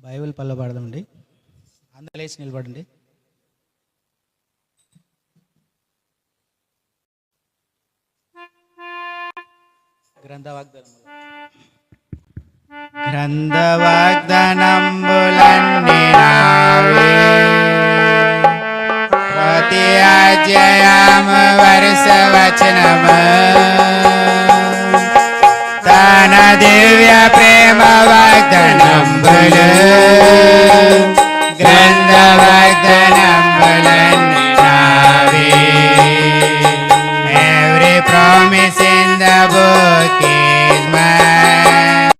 Bible పల్ల పాడదామండి. అందరూ లేచి నిలబడండి. గ్రంథ వాగ్దానములన్నీ నావే, ప్రతి అధ్యాయము వరుస వచనము తన దివ్య ప్రేమ వాగ్దానములు, గ్రంథ వాగ్దానములన్నీ నావే. Every promise in the book is mine.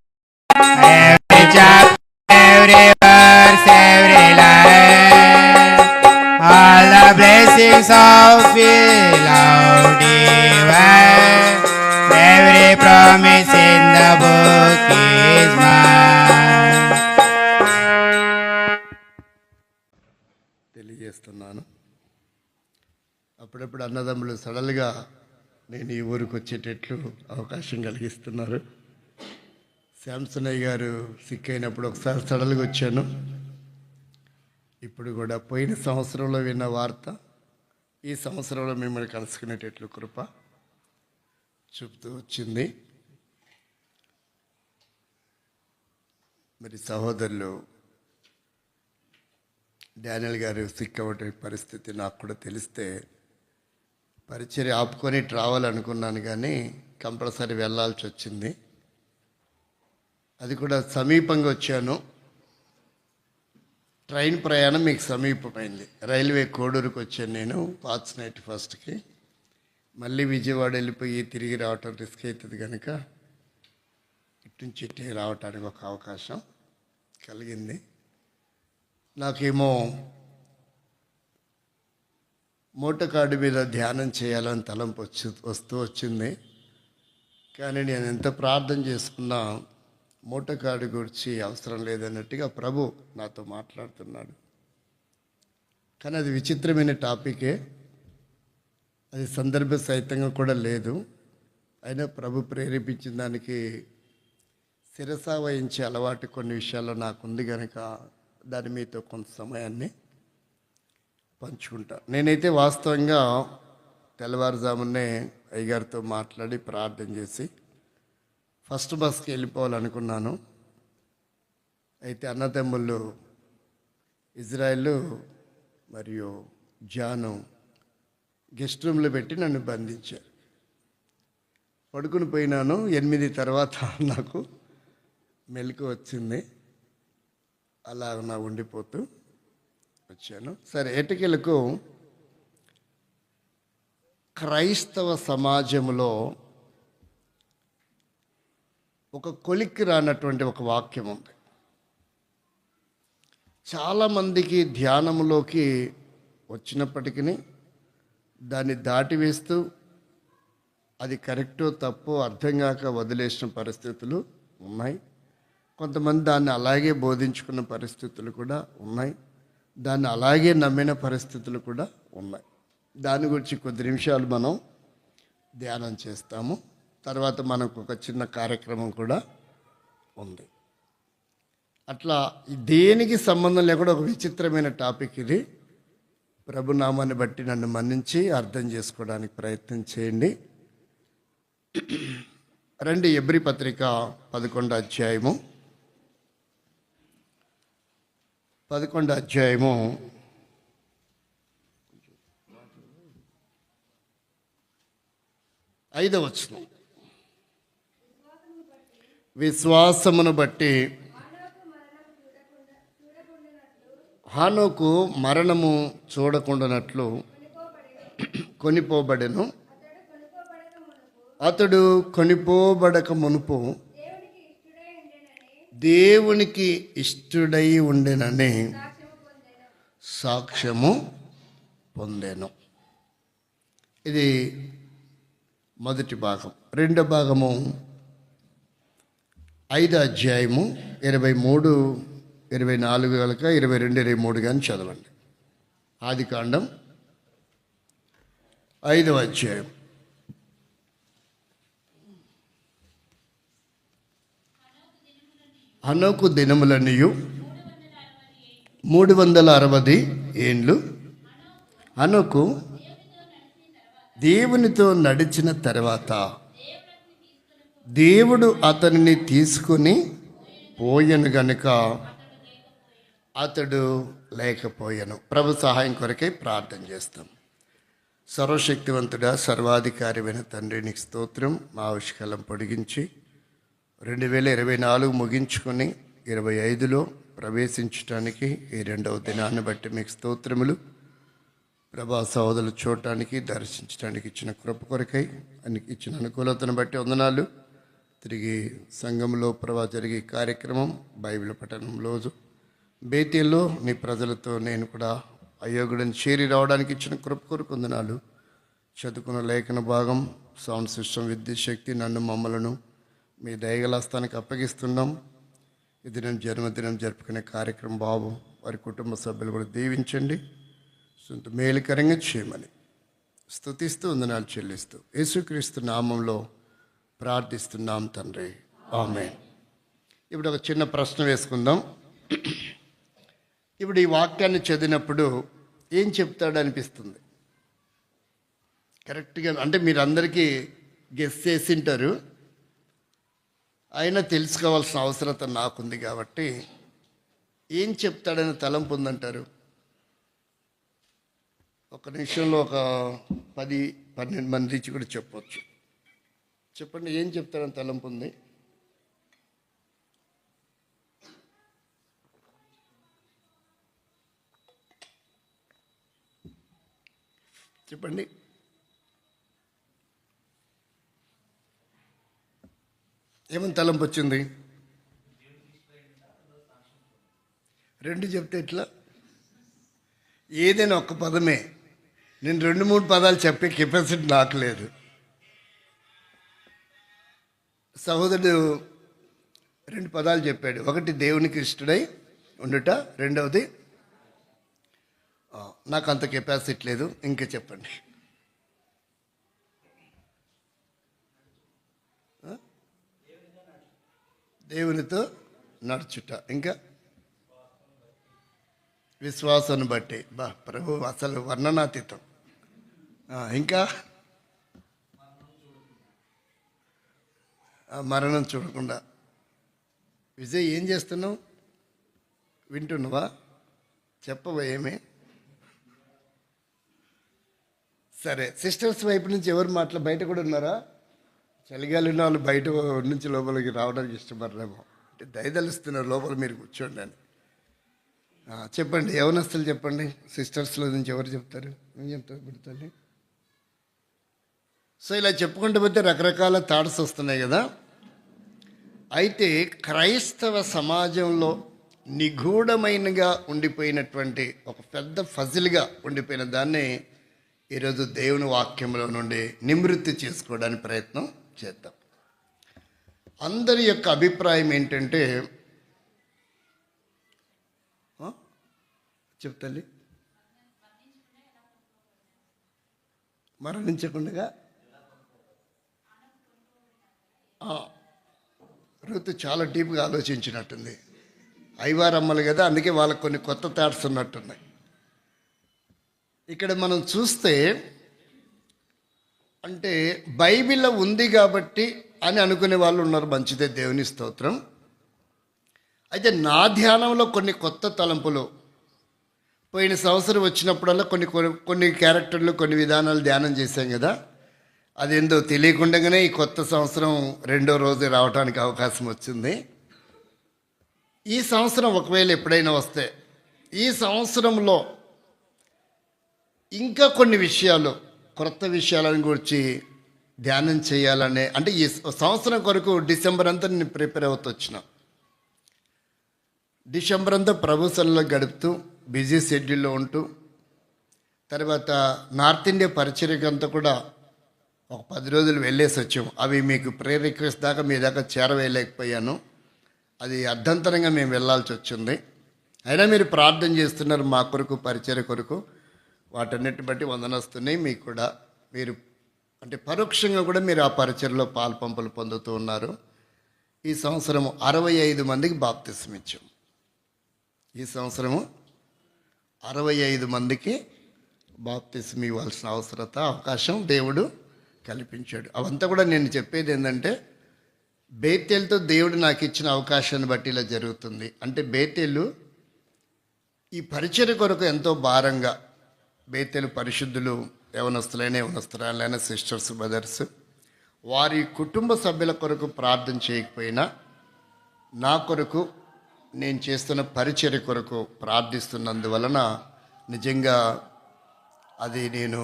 Every chapter, every verse, every line, all the blessings of His love divine. Every promise in the book is mine. తెలియజేస్తున్నాను. అప్పుడప్పుడు అన్నదమ్ములు సడన్గా నేను ఈ ఊరికి వచ్చేటట్లు అవకాశం కలిగిస్తున్నారు. శాంసనయ్య గారు సిక్ అయినప్పుడు ఒకసారి సడన్గా వచ్చాను. ఇప్పుడు కూడా పోయిన సంవత్సరంలో విన్న వార్త ఈ సంవత్సరంలో మిమ్మల్ని కలుసుకునేటట్లు కృప చూపుతూ వచ్చింది. మరి సహోదరులు డానియల్ గారు సిక్ అవ్వటం పరిస్థితి నాకు కూడా తెలిస్తే పరిచర్య ఆపుకొని ఇటు రావాలనుకున్నాను, కానీ కంపల్సరీ వెళ్ళాల్సి వచ్చింది. అది కూడా సమీపంగా వచ్చాను. ట్రైన్ ప్రయాణం మీకు సమీపమైంది. రైల్వే కోడూరుకు వచ్చాను నేను పార్ట్స్ నైట్ ఫస్ట్కి. మళ్ళీ విజయవాడ వెళ్ళిపోయి తిరిగి రావటం రిస్క్ అవుతుంది కనుక ఇటు నుంచి ఇటే రావటానికి ఒక అవకాశం కలిగింది. నాకేమో మోటార్ కార్డు మీద ధ్యానం చేయాలని తలంపు వస్తూ వచ్చింది. కానీ నేను ఎంత ప్రార్థన చేసుకున్నా మోటార్ కార్డు గురించి అవసరం లేదన్నట్టుగా ప్రభు నాతో మాట్లాడుతున్నాడు. కానీ అది విచిత్రమైన టాపికే, అది సందర్భ సహితంగా కూడా లేదు. అయినా ప్రభు ప్రేరేపించిన దానికి శిరస వహించే అలవాటు కొన్ని విషయాల్లో నాకుంది కనుక దాని మీతో కొంత సమయాన్ని పంచుకుంటా. నేనైతే వాస్తవంగా తెల్లవారుజామునే అయ్యగారితో మాట్లాడి ప్రార్థన చేసి ఫస్ట్ బస్కి వెళ్ళిపోవాలనుకున్నాను. అయితే అన్నదమ్ముళ్ళు ఇజ్రాయెల్ మరియు జాను గెస్ట్ రూమ్లో పెట్టి నన్ను బంధించారు. పడుకుని పోయినాను. 8 తర్వాత నాకు మెలకు వచ్చింది. అలా నా ఉండిపోతూ వచ్చాను. సరే, ఎటకెలకు క్రైస్తవ సమాజంలో ఒక కొలిక్కి రానటువంటి ఒక వాక్యం ఉంది. చాలామందికి ధ్యానంలోకి వచ్చినప్పటికీ దాన్ని దాటివేస్తూ అది కరెక్టో తప్పో అర్థం కాక వదిలేసిన పరిస్థితులు ఉన్నాయి. కొంతమంది దాన్ని అలాగే బోధించుకున్న పరిస్థితులు కూడా ఉన్నాయి. దాన్ని అలాగే నమ్మిన పరిస్థితులు కూడా ఉన్నాయి. దాని గురించి కొద్ది నిమిషాలు మనం ధ్యానం చేస్తాము. తర్వాత మనకు ఒక చిన్న కార్యక్రమం కూడా ఉంది. అట్లా దేనికి సంబంధం లేకుండా ఒక విచిత్రమైన టాపిక్ ఇది. ప్రభునామాన్ని బట్టి నన్ను మన్నించి అర్థం చేసుకోవడానికి ప్రయత్నం చేయండి. రండి, ఎబ్రీ పత్రిక 11వ అధ్యాయము 5వ వచనం. విశ్వాసమును బట్టి హానోకు మరణము చూడకుండానట్లు కొనిపోబడెను. అతడు కొనిపోబడక మునుపు దేవునికి ఇష్టుడై ఉండెనని సాక్ష్యము పొందెను. ఇది మొదటి భాగం. రెండో భాగము 5వ అధ్యాయము 23, 24 కనుక 22, 23 కానీ చదవండి. ఆదికాండం 5వ అధ్యాయం. హనోకు దినములనియు 360 ఏండ్లు హనోకు దేవునితో నడిచిన తర్వాత దేవుడు అతనిని తీసుకుని పోయెను గనుక అతడు లేకపోయాను. ప్రభు సహాయం కొరకై ప్రార్థన చేస్తాం. సర్వశక్తివంతుడా, సర్వాధికారమైన తండ్రి, నీకు స్తోత్రం. మా ఆయుష్కాలం పొడిగించి 2024 ముగించుకొని 25లో ప్రవేశించడానికి ఈ 2వ దినాన్ని బట్టి మీకు స్తోత్రములు. ప్రభా, సహోదరులు చూడటానికి, దర్శించడానికి ఇచ్చిన కృప కొరకై ఇచ్చిన అనుకూలతను బట్టి వందనాలు. తిరిగి సంఘంలో ప్రభా జరిగే కార్యక్రమం, బైబిల్ పఠనం రోజు బేతేల్లో నీ ప్రజలతో నేను కూడా అయోగుడిని చేరి రావడానికి ఇచ్చిన కృప కొరకు వందనాలు. చదువుకున్న లేఖన భాగం, సౌండ్ సిస్టమ్, విద్యుత్ శక్తి, నన్ను మమ్మలను మీ దయగలాస్తానికి అప్పగిస్తున్నాం. ఈ దినం జన్మదినం జరుపుకునే కార్యక్రమం బాబు, వారి కుటుంబ సభ్యులు కూడా దీవించండి, సొంత మేలుకరంగా చేయమని స్తుతిస్తూ వందనాలు చెల్లిస్తూ యేసుక్రీస్తు నామంలో ప్రార్థిస్తున్నాం తండ్రి, ఆమేన్. ఇప్పుడు ఒక చిన్న ప్రశ్న వేసుకుందాం. ఇప్పుడు ఈ వాక్యాన్ని చదివినప్పుడు ఏం చెప్తాడు అనిపిస్తుంది? కరెక్ట్గా అంటే మీరు అందరికీ గెస్ చేసింటారు, అయినా తెలుసుకోవాల్సిన అవసరత నాకుంది కాబట్టి ఏం చెప్తాడని తలంపు ఉందంటారు? ఒక నిమిషంలో ఒక 10-12 మంది నుంచి కూడా చెప్పవచ్చు. చెప్పండి, ఏం చెప్తాడని తలంపు ఉంది? చెప్పండి. ఏమని తలంపు వచ్చింది? 2 చెప్తే ఎట్లా? ఏదైనా ఒక్క పదమే. నేను 2-3 పదాలు చెప్పే కెపాసిటీ నాకు లేదు. సహోదరుడు 2 పదాలు చెప్పాడు. ఒకటి దేవునికి ఇష్టడై ఉండుట, రెండవది నాకు అంత కెపాసిటీ లేదు. ఇంకా చెప్పండి. దేవునితో నడుచుట, ఇంకా విశ్వాసాన్ని బట్టి. ప్రభు అసలు వర్ణనాతీతం. ఇంకా మరణం చూడకుండా. విజయ్, ఏం చేస్తున్నావు? వింటున్నావా? చెప్పవా ఏమే? సరే, సిస్టర్స్ వైపు నుంచి ఎవరు మాటలు బయట కూడా ఉన్నారా? చలిగాలి ఉన్న వాళ్ళు బయట నుంచి లోపలికి రావడానికి ఇష్టపడరేమో, అంటే దయదలుస్తున్నారు లోపల మీరు కూర్చోండి అని. చెప్పండి, యవనస్తులు చెప్పండి. సిస్టర్స్లో నుంచి ఎవరు చెప్తారు? ఏం చెప్తారు పెడతాను? సో ఇలా చెప్పుకుంటూ పోతే రకరకాల థాట్స్ వస్తున్నాయి కదా. అయితే క్రైస్తవ సమాజంలో నిగూఢమైనగా ఉండిపోయినటువంటి ఒక పెద్ద ఫజిల్గా ఉండిపోయిన దాన్ని ఈరోజు దేవుని వాక్యంలో నుండి నివృత్తి చేసుకోవడానికి ప్రయత్నం చేద్దాం. అందరి యొక్క అభిప్రాయం ఏంటంటే, చెప్తాలి, మరణించకుండా ఋతు చాలా డీప్గా ఆలోచించినట్టుంది. ఐవారమ్మలు కదా, అందుకే వాళ్ళకు కొన్ని కొత్త థాట్స్ ఉన్నట్టున్నాయి. ఇక్కడ మనం చూస్తే అంటే బైబిల్లో ఉంది కాబట్టి అని అనుకునే వాళ్ళు ఉన్నారు. మంచిదే, దేవుని స్తోత్రం. అయితే నా ధ్యానంలో కొన్ని కొత్త తలంపులు పోయిన సంవత్సరం వచ్చినప్పుడల్లా కొన్ని క్యారెక్టర్లు, కొన్ని విధానాలు ధ్యానం చేశాం కదా. అదేందో తెలియకుండానే ఈ కొత్త సంవత్సరం 2వ రోజు రావడానికి అవకాశం వచ్చింది. ఈ సంవత్సరం ఒకవేళ ఎప్పుడైనా వస్తే, ఈ సంవత్సరంలో ఇంకా కొన్ని విషయాలు, కొత్త విషయాలను గురించి ధ్యానం చేయాలనే, అంటే ఈ సంవత్సరం కొరకు డిసెంబర్ అంతా నేను ప్రిపేర్ అవుతూ వచ్చిన. డిసెంబర్ అంతా ప్రభు సన్నిధిలో గడుపుతూ బిజీ షెడ్యూల్లో ఉంటూ, తర్వాత నార్త్ ఇండియా పరిచర్యకు అంతా కూడా ఒక 10 రోజులు వెళ్ళేసి వచ్చాం. అవి మీకు ప్రేయర్ రిక్వెస్ట్ దాకా మీ దాకా చేరవేయలేకపోయాను. అది అర్ధంతరంగా మేము వెళ్ళాల్సి వచ్చింది. అయినా మీరు ప్రార్థన చేస్తున్నారు మా కొరకు, పరిచర్య కొరకు. వాటన్నిటిని బట్టి వందనస్తున్నాయి. మీకు కూడా మీరు అంటే పరోక్షంగా కూడా మీరు ఆ పరిచర్యలో పాల్పంపులు పొందుతూ ఉన్నారు. ఈ సంవత్సరము 65 మందికి బాప్తిసం ఇచ్చాం. ఈ సంవత్సరము 65 మందికి బాప్తిస్మ ఇవ్వాల్సిన అవకాశం దేవుడు కల్పించాడు. అవంతా కూడా నేను చెప్పేది ఏంటంటే, బేతేలుతో దేవుడు నాకు ఇచ్చిన అవకాశాన్ని బట్టి ఇలా జరుగుతుంది. అంటే బేతేలు ఈ పరిచర్య కొరకు ఎంతో భారంగా, బేతేలు పరిశుద్ధులు, యవనస్తురాలైన సిస్టర్స్, బ్రదర్స్, వారి కుటుంబ సభ్యుల కొరకు ప్రార్థన చేయకపోయినా నా కొరకు, నేను చేస్తున్న పరిచర్య కొరకు ప్రార్థిస్తున్నందువలన నిజంగా అది నేను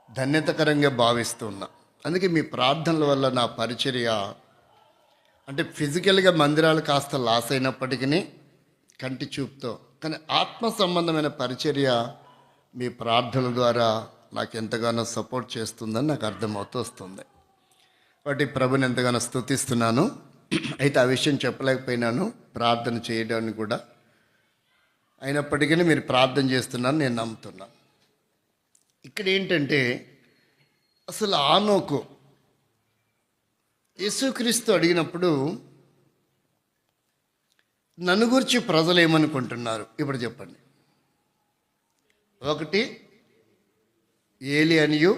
ధన్యతకరంగా భావిస్తున్నా. అందుకే మీ ప్రార్థనల వల్ల నా పరిచర్య, అంటే ఫిజికల్గా మందిరాలు కాస్త లాస్ అయినప్పటికీ కంటి చూపుతో, కానీ ఆత్మ సంబంధమైన పరిచర్య మీ ప్రార్థనల ద్వారా నాకు ఎంతగానో సపోర్ట్ చేస్తుందని నాకు అర్థమవుతూ వస్తుంది. కాబట్టి ప్రభుని ఎంతగానో స్తుతిస్తున్నాను. అయితే ఆ విషయం చెప్పలేకపోయినాను, ప్రార్థన చేయడానికి కూడా. అయినప్పటికీ మీరు ప్రార్థన చేస్తున్నాను నేను నమ్ముతున్నాను. ఇక్కడ ఏంటంటే, అసలు ఆనోకు యేసుక్రీస్తు అడిగినప్పుడు నన్ను గురించి ప్రజలు ఏమనుకుంటున్నారు ఇప్పుడు చెప్పండి. ఒకటి ఏలి అనియు,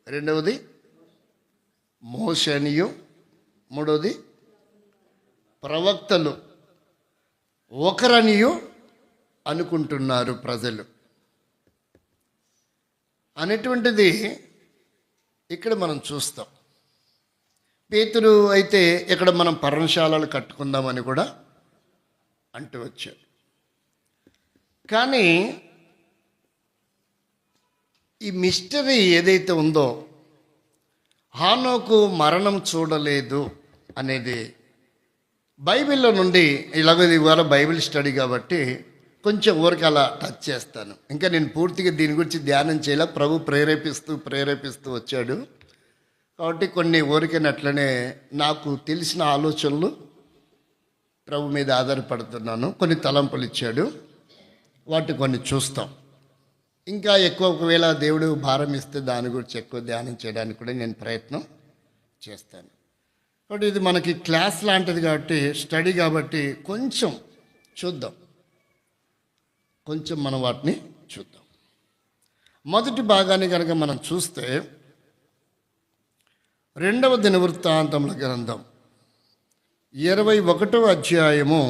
రెండవది మోషే అనియు, మూడవది ప్రవక్తలు ఒకరనియు అనుకుంటున్నారు ప్రజలు అనేటువంటిది ఇక్కడ మనం చూస్తాం. పేతురు అయితే ఇక్కడ మనం పర్ణశాలలు కట్టుకుందామని కూడా అంటూ వచ్చాడు. కానీ ఈ మిస్టరీ ఏదైతే ఉందో, హానోకు మరణం చూడలేదు అనేది బైబిల్లో నుండి, ఇలాగ ఇవాళ బైబిల్ స్టడీ కాబట్టి కొంచెం ఊరికి అలా టచ్ చేస్తాను. ఇంకా నేను పూర్తిగా దీని గురించి ధ్యానం చేయాల, ప్రభు ప్రేరేపిస్తూ వచ్చాడు కాబట్టి కొన్ని ఊరికైనట్లనే నాకు తెలిసిన ఆలోచనలు ప్రభు మీద ఆధారపడుతున్నాను. కొన్ని తలంపులు ఇచ్చాడు, వాటి కొన్ని చూస్తాం. ఇంకా ఎక్కువ ఒకవేళ దేవుడు భారం ఇస్తే దాని గురించి ఎక్కువ ధ్యానం చేయడానికి కూడా నేను ప్రయత్నం చేస్తాను. కాబట్టి ఇది మనకి క్లాస్ లాంటిది కాబట్టి, స్టడీ కాబట్టి కొంచెం చూద్దాం, కొంచెం మనం వాటిని చూద్దాం. మొదటి భాగాన్ని కనుక మనం చూస్తే, 2వ దినవృత్తాంతముల గ్రంథం 21వ అధ్యాయము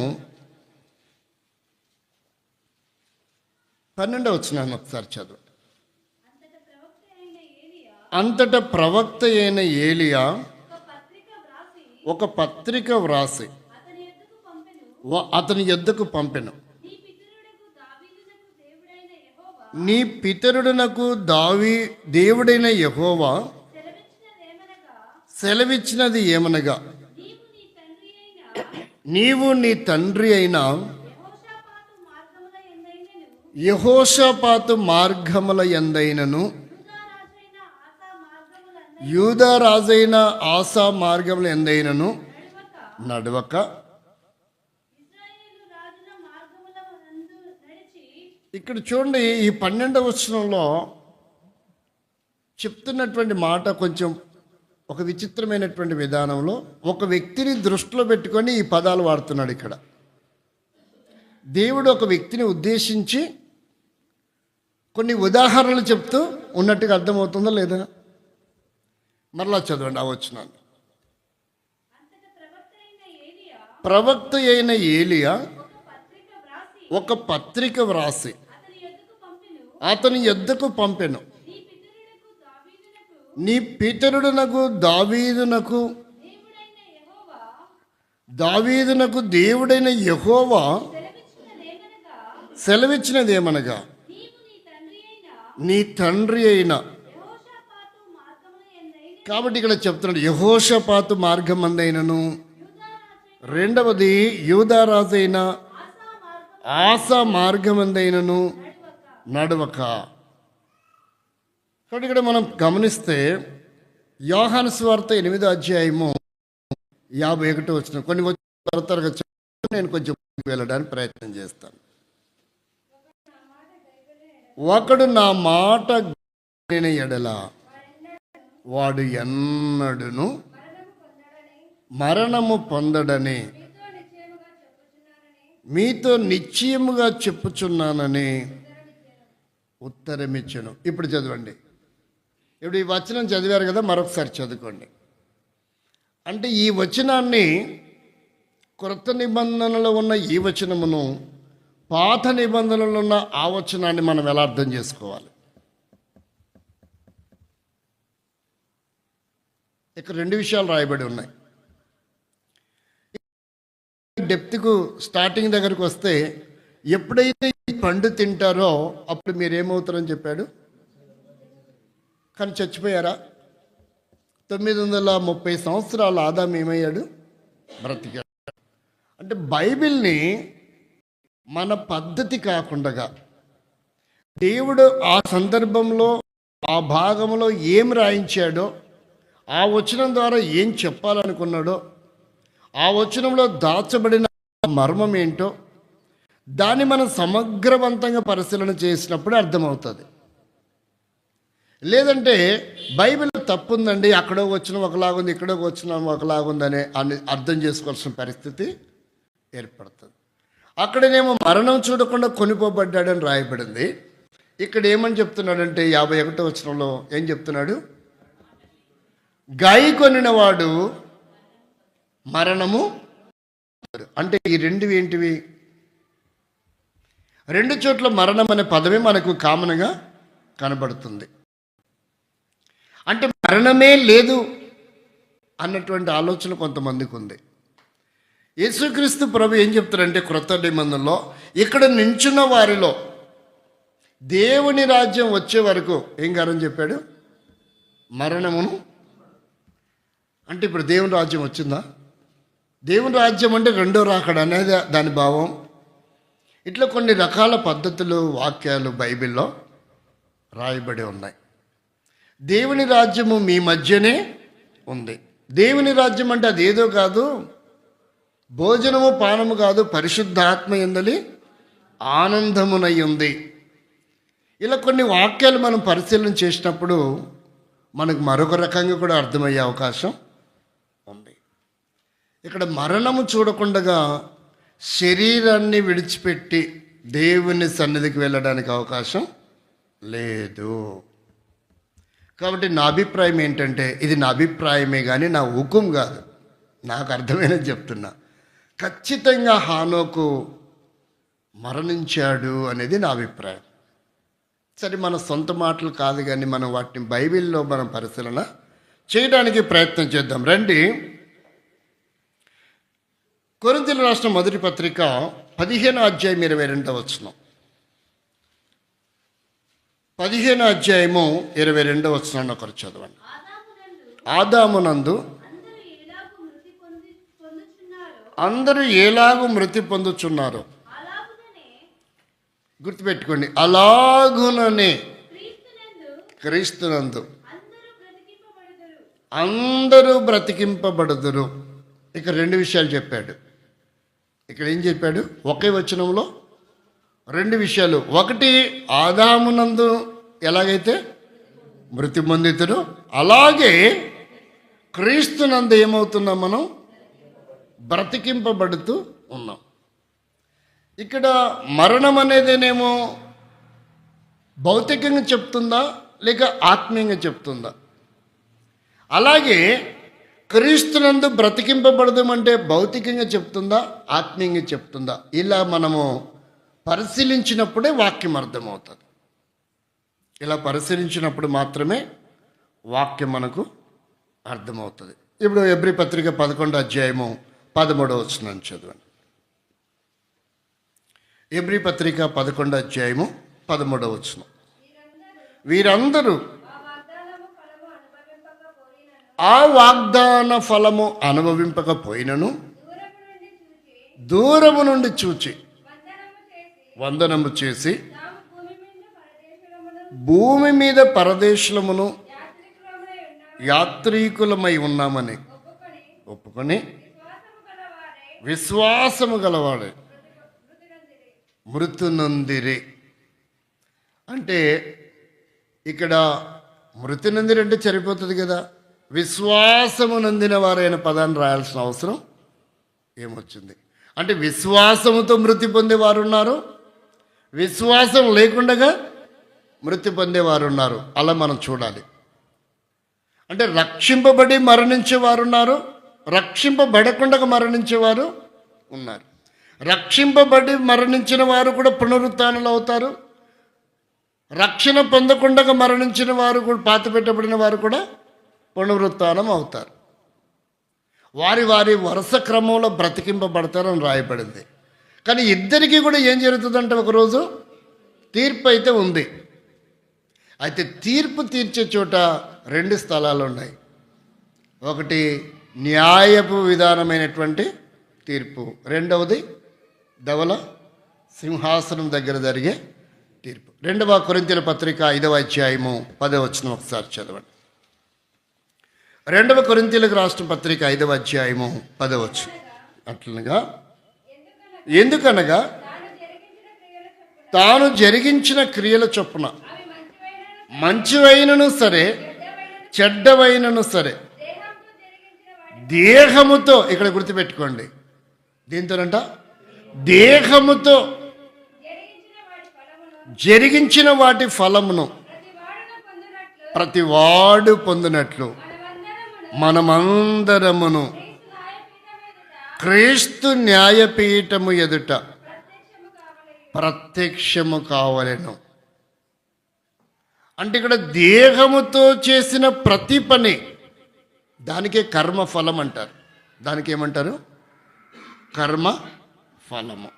12వ వచనాన్ని ఒకసారి చదువు. అంతటా ప్రవక్త అయిన ఏలియా ఒక పత్రిక వ్రాసి అతని యొద్దకు పంపెను. నీ పితరుడునకు దేవుడైన యెహోవా సెలవిచ్చినది ఏమనగా, నీవు నీ తండ్రి అయిన యెహోషాపాతు మార్గముల యందైనను, యూదా రాజైన ఆసా మార్గముల యందైనను నడవక, ఇక్కడ చూడండి, ఈ 12వ వచనంలో చెప్తున్నటువంటి మాట కొంచెం ఒక విచిత్రమైనటువంటి విధానంలో ఒక వ్యక్తిని దృష్టిలో పెట్టుకొని ఈ పదాలు వాడుతున్నాడు. ఇక్కడ దేవుడు ఒక వ్యక్తిని ఉద్దేశించి కొన్ని ఉదాహరణలు చెప్తూ ఉన్నట్టుగా అర్థమవుతుందా లేదా? మరలా చదవండి ఆ వచనాన్ని. ప్రవక్త అయిన ఏలియా ఒక పత్రిక వ్రాసి అతని యొద్దకు పంపెను. నీ పితరుడునకు దావీదునకు దేవుడైన యెహోవా సెలవిచ్చినది ఏమనగా, నీ తండ్రి అయిన. కాబట్టి ఇక్కడ చెప్తున్నాడు యెహోషాపాతు మార్గమందైనను, రెండవది యూదారాజైన ఆసా మార్గమందైనను నడవక. కాబట్టి ఇక్కడ మనం గమనిస్తే యోహాను సువార్త 8వ అధ్యాయము 51 వచ్చిన కొన్ని త్వరగా నేను కొంచెం వెళ్ళడానికి ప్రయత్నం చేస్తాను. ఒకడు నా మాట ఎడల వాడు ఎన్నడును మరణము పొందడని మీతో నిశ్చయముగా చెప్పుచున్నానని ఉత్తరమిచ్చాను. ఇప్పుడు చదవండి. ఇప్పుడు ఈ వచనం చదివారు కదా, మరొకసారి చదువుకోండి. అంటే ఈ వచనాన్ని, క్రొత్త నిబంధనలో ఉన్న ఈ వచనమును, పాత నిబంధనలో ఉన్న ఆ వచనాన్ని మనం ఎలా అర్థం చేసుకోవాలి? ఇక్కడ రెండు విషయాలు రాయబడి ఉన్నాయి. డెప్త్కు స్టార్టింగ్ దగ్గరకు వస్తే, ఎప్పుడైతే ఈ పండు తింటారో అప్పుడు మీరేమవుతారని చెప్పాడు. కానీ చచ్చిపోయారా? 930 సంవత్సరాలు ఆదాము ఏమయ్యాడు? బ్రతికాడు. అంటే బైబిల్ని మన పద్ధతి కాకుండా దేవుడు ఆ సందర్భంలో ఆ భాగంలో ఏం రాయించాడో, ఆ వచనం ద్వారా ఏం చెప్పాలనుకున్నాడో, ఆ వచనంలో దాచబడిన మర్మం ఏంటో దాన్ని మనం సమగ్రవంతంగా పరిశీలన చేసినప్పుడు అర్థమవుతుంది. లేదంటే బైబిల్ తప్పు ఉందండి, అక్కడో వచనం ఒకలాగుంది, ఇక్కడో వచనం ఒకలాగుందని అర్థం చేసుకోవాల్సిన పరిస్థితి ఏర్పడుతుంది. అక్కడనేమో మరణం చూడకుండా కొనిపోబడ్డాడని రాయబడింది. ఇక్కడ ఏమని చెప్తున్నాడంటే 51వ వచనంలో ఏం చెప్తున్నాడు? గాయి కొనినవాడు మరణము. అంటే ఈ రెండు ఏంటివి? రెండు చోట్ల మరణం అనే పదమే మనకు కామన్గా కనబడుతుంది. అంటే మరణమే లేదు అన్నటువంటి ఆలోచన కొంతమందికి ఉంది. యేసుక్రీస్తు ప్రభు ఏం చెప్తారంటే క్రొత్త నిబంధనలో, ఇక్కడ నించున్న వారిలో దేవుని రాజ్యం వచ్చే వరకు ఏం కారని చెప్పాడు? మరణమును. అంటే ఇప్పుడు దేవుని రాజ్యం వచ్చిందా? దేవుని రాజ్యం అంటే రెండో రాకడ అనేది దాని భావం. ఇట్లా కొన్ని రకాల పద్ధతులు, వాక్యాలు బైబిల్లో రాయబడి ఉన్నాయి. దేవుని రాజ్యము మీ మధ్యనే ఉంది. దేవుని రాజ్యం అంటే అదేదో కాదు, భోజనము పానము కాదు, పరిశుద్ధాత్మ యందలి ఆనందమునై ఉంది. ఇలా కొన్ని వాక్యాలు మనం పరిశీలన చేసినప్పుడు మనకు మరొక రకంగా కూడా అర్థమయ్యే అవకాశం ఉంది. ఇక్కడ మరణము చూడకుండా శరీరాన్ని విడిచిపెట్టి దేవుని సన్నిధికి వెళ్ళడానికి అవకాశం లేదు. కాబట్టి నా అభిప్రాయం ఏంటంటే, ఇది నా అభిప్రాయమే కానీ నా హుకుం కాదు, నాకు అర్థమైనది చెప్తున్నా. ఖచ్చితంగా హానోకు మరణించాడు అనేది నా అభిప్రాయం. సరే, మన సొంత మాటలు కాదు కానీ మనం వాటిని బైబిల్లో మనం పరిశీలన చేయడానికి ప్రయత్నం చేద్దాం. రండి, కొరింథీయులకు రాసిన మొదటి పత్రిక 15వ అధ్యాయం 22వ వచనం. 15వ అధ్యాయము 22వ వచనాన్ని ఒకరు చదవండి. ఆదామునందు అందరూ ఎలాగూ మృతి పొందుచున్నారు. గుర్తుపెట్టుకోండి, అలాగుననే క్రీస్తునందు అందరూ బ్రతికింపబడుదురు. ఇక్కడ రెండు విషయాలు చెప్పాడు. ఇక్కడ ఏం చెప్పాడు? ఒకే వచనంలో రెండు విషయాలు. ఒకటి, ఆదామునందు ఎలాగైతే మృతి పొందితురు, అలాగే క్రీస్తునందు ఏమవుతున్నాం? మనం బ్రతికింపబడుతూ ఉన్నాం. ఇక్కడ మరణం అనేదేనేమో భౌతికంగా చెప్తుందా లేక ఆత్మీయంగా చెప్తుందా? అలాగే క్రీస్తునందు బ్రతికింపబడదామంటే భౌతికంగా చెప్తుందా ఆత్మీయంగా చెప్తుందా? ఇలా మనము పరిశీలించినప్పుడే వాక్యం అర్థమవుతుంది. ఇలా పరిశీలించినప్పుడు మాత్రమే వాక్యం మనకు అర్థమవుతుంది. ఇప్పుడు ఎబ్రీ పత్రిక 11వ అధ్యాయము 13వ వచనం చదవండి. ఎబ్రీ పత్రిక 11వ అధ్యాయము 13వ వచనం. వీరందరూ ఆ వాగ్దాన ఫలము అనుభవింపకపోయినను దూరము నుండి చూచి వందనము చేసి భూమి మీద పరదేశులమును యాత్రీకులమై ఉన్నామని ఒప్పుకొని విశ్వాసము గలవాడే మృతు నొందిరి. అంటే ఇక్కడ మృతి నొందిరి అంటే సరిపోతుంది కదా, విశ్వాసము నొందిన వారైన పదాన్ని రాయాల్సిన అవసరం ఏమొచ్చింది? అంటే విశ్వాసముతో మృతి పొందేవారు ఉన్నారు, విశ్వాసం లేకుండా మృతి పొందేవారు ఉన్నారు. అలా మనం చూడాలి. అంటే రక్షింపబడి మరణించేవారు ఉన్నారు, రక్షింపబడకుండా మరణించేవారు ఉన్నారు. రక్షింపబడి మరణించిన వారు కూడా పునరుత్థానులు అవుతారు. రక్షణ పొందకుండా మరణించిన వారు కూడా, పాతిపెట్టబడిన వారు కూడా పునరుత్థానం అవుతారు. వారి వారి వరుస క్రమంలో బ్రతికింపబడతారని రాయబడింది. కానీ ఇద్దరికీ కూడా ఏం జరుగుతుందంటే ఒకరోజు తీర్పు అయితే ఉంది. అయితే తీర్పు తీర్చే చోట 2 స్థలాలు ఉన్నాయి. ఒకటి న్యాయపు విధానమైనటువంటి తీర్పు, రెండవది ధవల సింహాసనం దగ్గర జరిగే తీర్పు. 2వ కొరింథీయుల పత్రిక 5వ అధ్యాయము 10వ వచనం ఒకసారి చదవండి. 2వ కొరింథీయులకు రాసిన పత్రిక 5వ అధ్యాయము 10వ వచనం. అట్లనగా ఎందుకనగా తాను జరిగించిన క్రియల చొప్పున మంచివైనను సరే చెడ్డవైనను సరే దేహముతో, ఇక్కడ గుర్తుపెట్టుకోండి, దీంతోనంట దేహముతో జరిగించిన వాటి ఫలమును ప్రతివాడు పొందినట్లు మనమందరమును క్రీస్తు న్యాయపీఠము ఎదుట ప్రత్యక్షము కావలెను. అంటే ఇక్కడ దేహముతో చేసిన ప్రతి పని, దానికే కర్మ ఫలం అంటారు. దానికి ఏమంటారు? కర్మ ఫలము.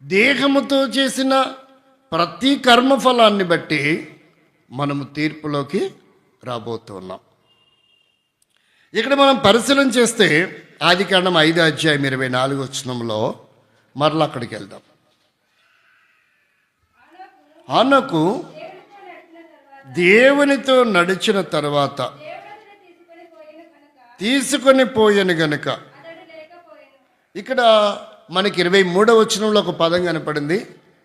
దేహముతో చేసిన ప్రతి కర్మఫలాన్ని బట్టి మనము తీర్పులోకి రాబోతున్నాం. ఇక్కడ మనం పరిశీలన చేస్తే ఆదికాండం 5వ అధ్యాయం 24వ వచనంలో మరలా అక్కడికి వెళ్దాం. హనోకు దేవునితో నడిచిన తర్వాత తీసుకొని పోయెను గనుక, ఇక్కడ మనకి 23వ వచనంలో ఒక పదం కనపడింది,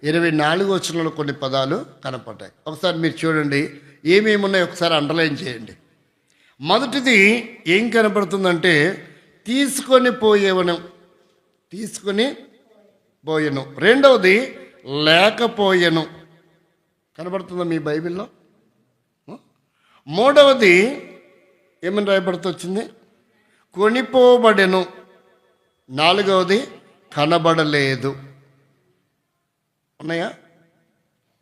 24వ వచనంలో కొన్ని పదాలు కనపడ్డాయి. ఒకసారి మీరు చూడండి, ఏమేమి ఉన్నాయో ఒకసారి అండర్లైన్ చేయండి. మొదటిది ఏం కనపడుతుందంటే తీసుకొని పోయేవను, తీసుకొని పోయెను. రెండవది లేకపోయెను, కనబడుతుందా మీ బైబిల్లో? మూడవది ఏమని రాయబడుతూ వచ్చింది? కొనిపోబడెను. నాలుగవది కనబడలేదు. ఉన్నాయా?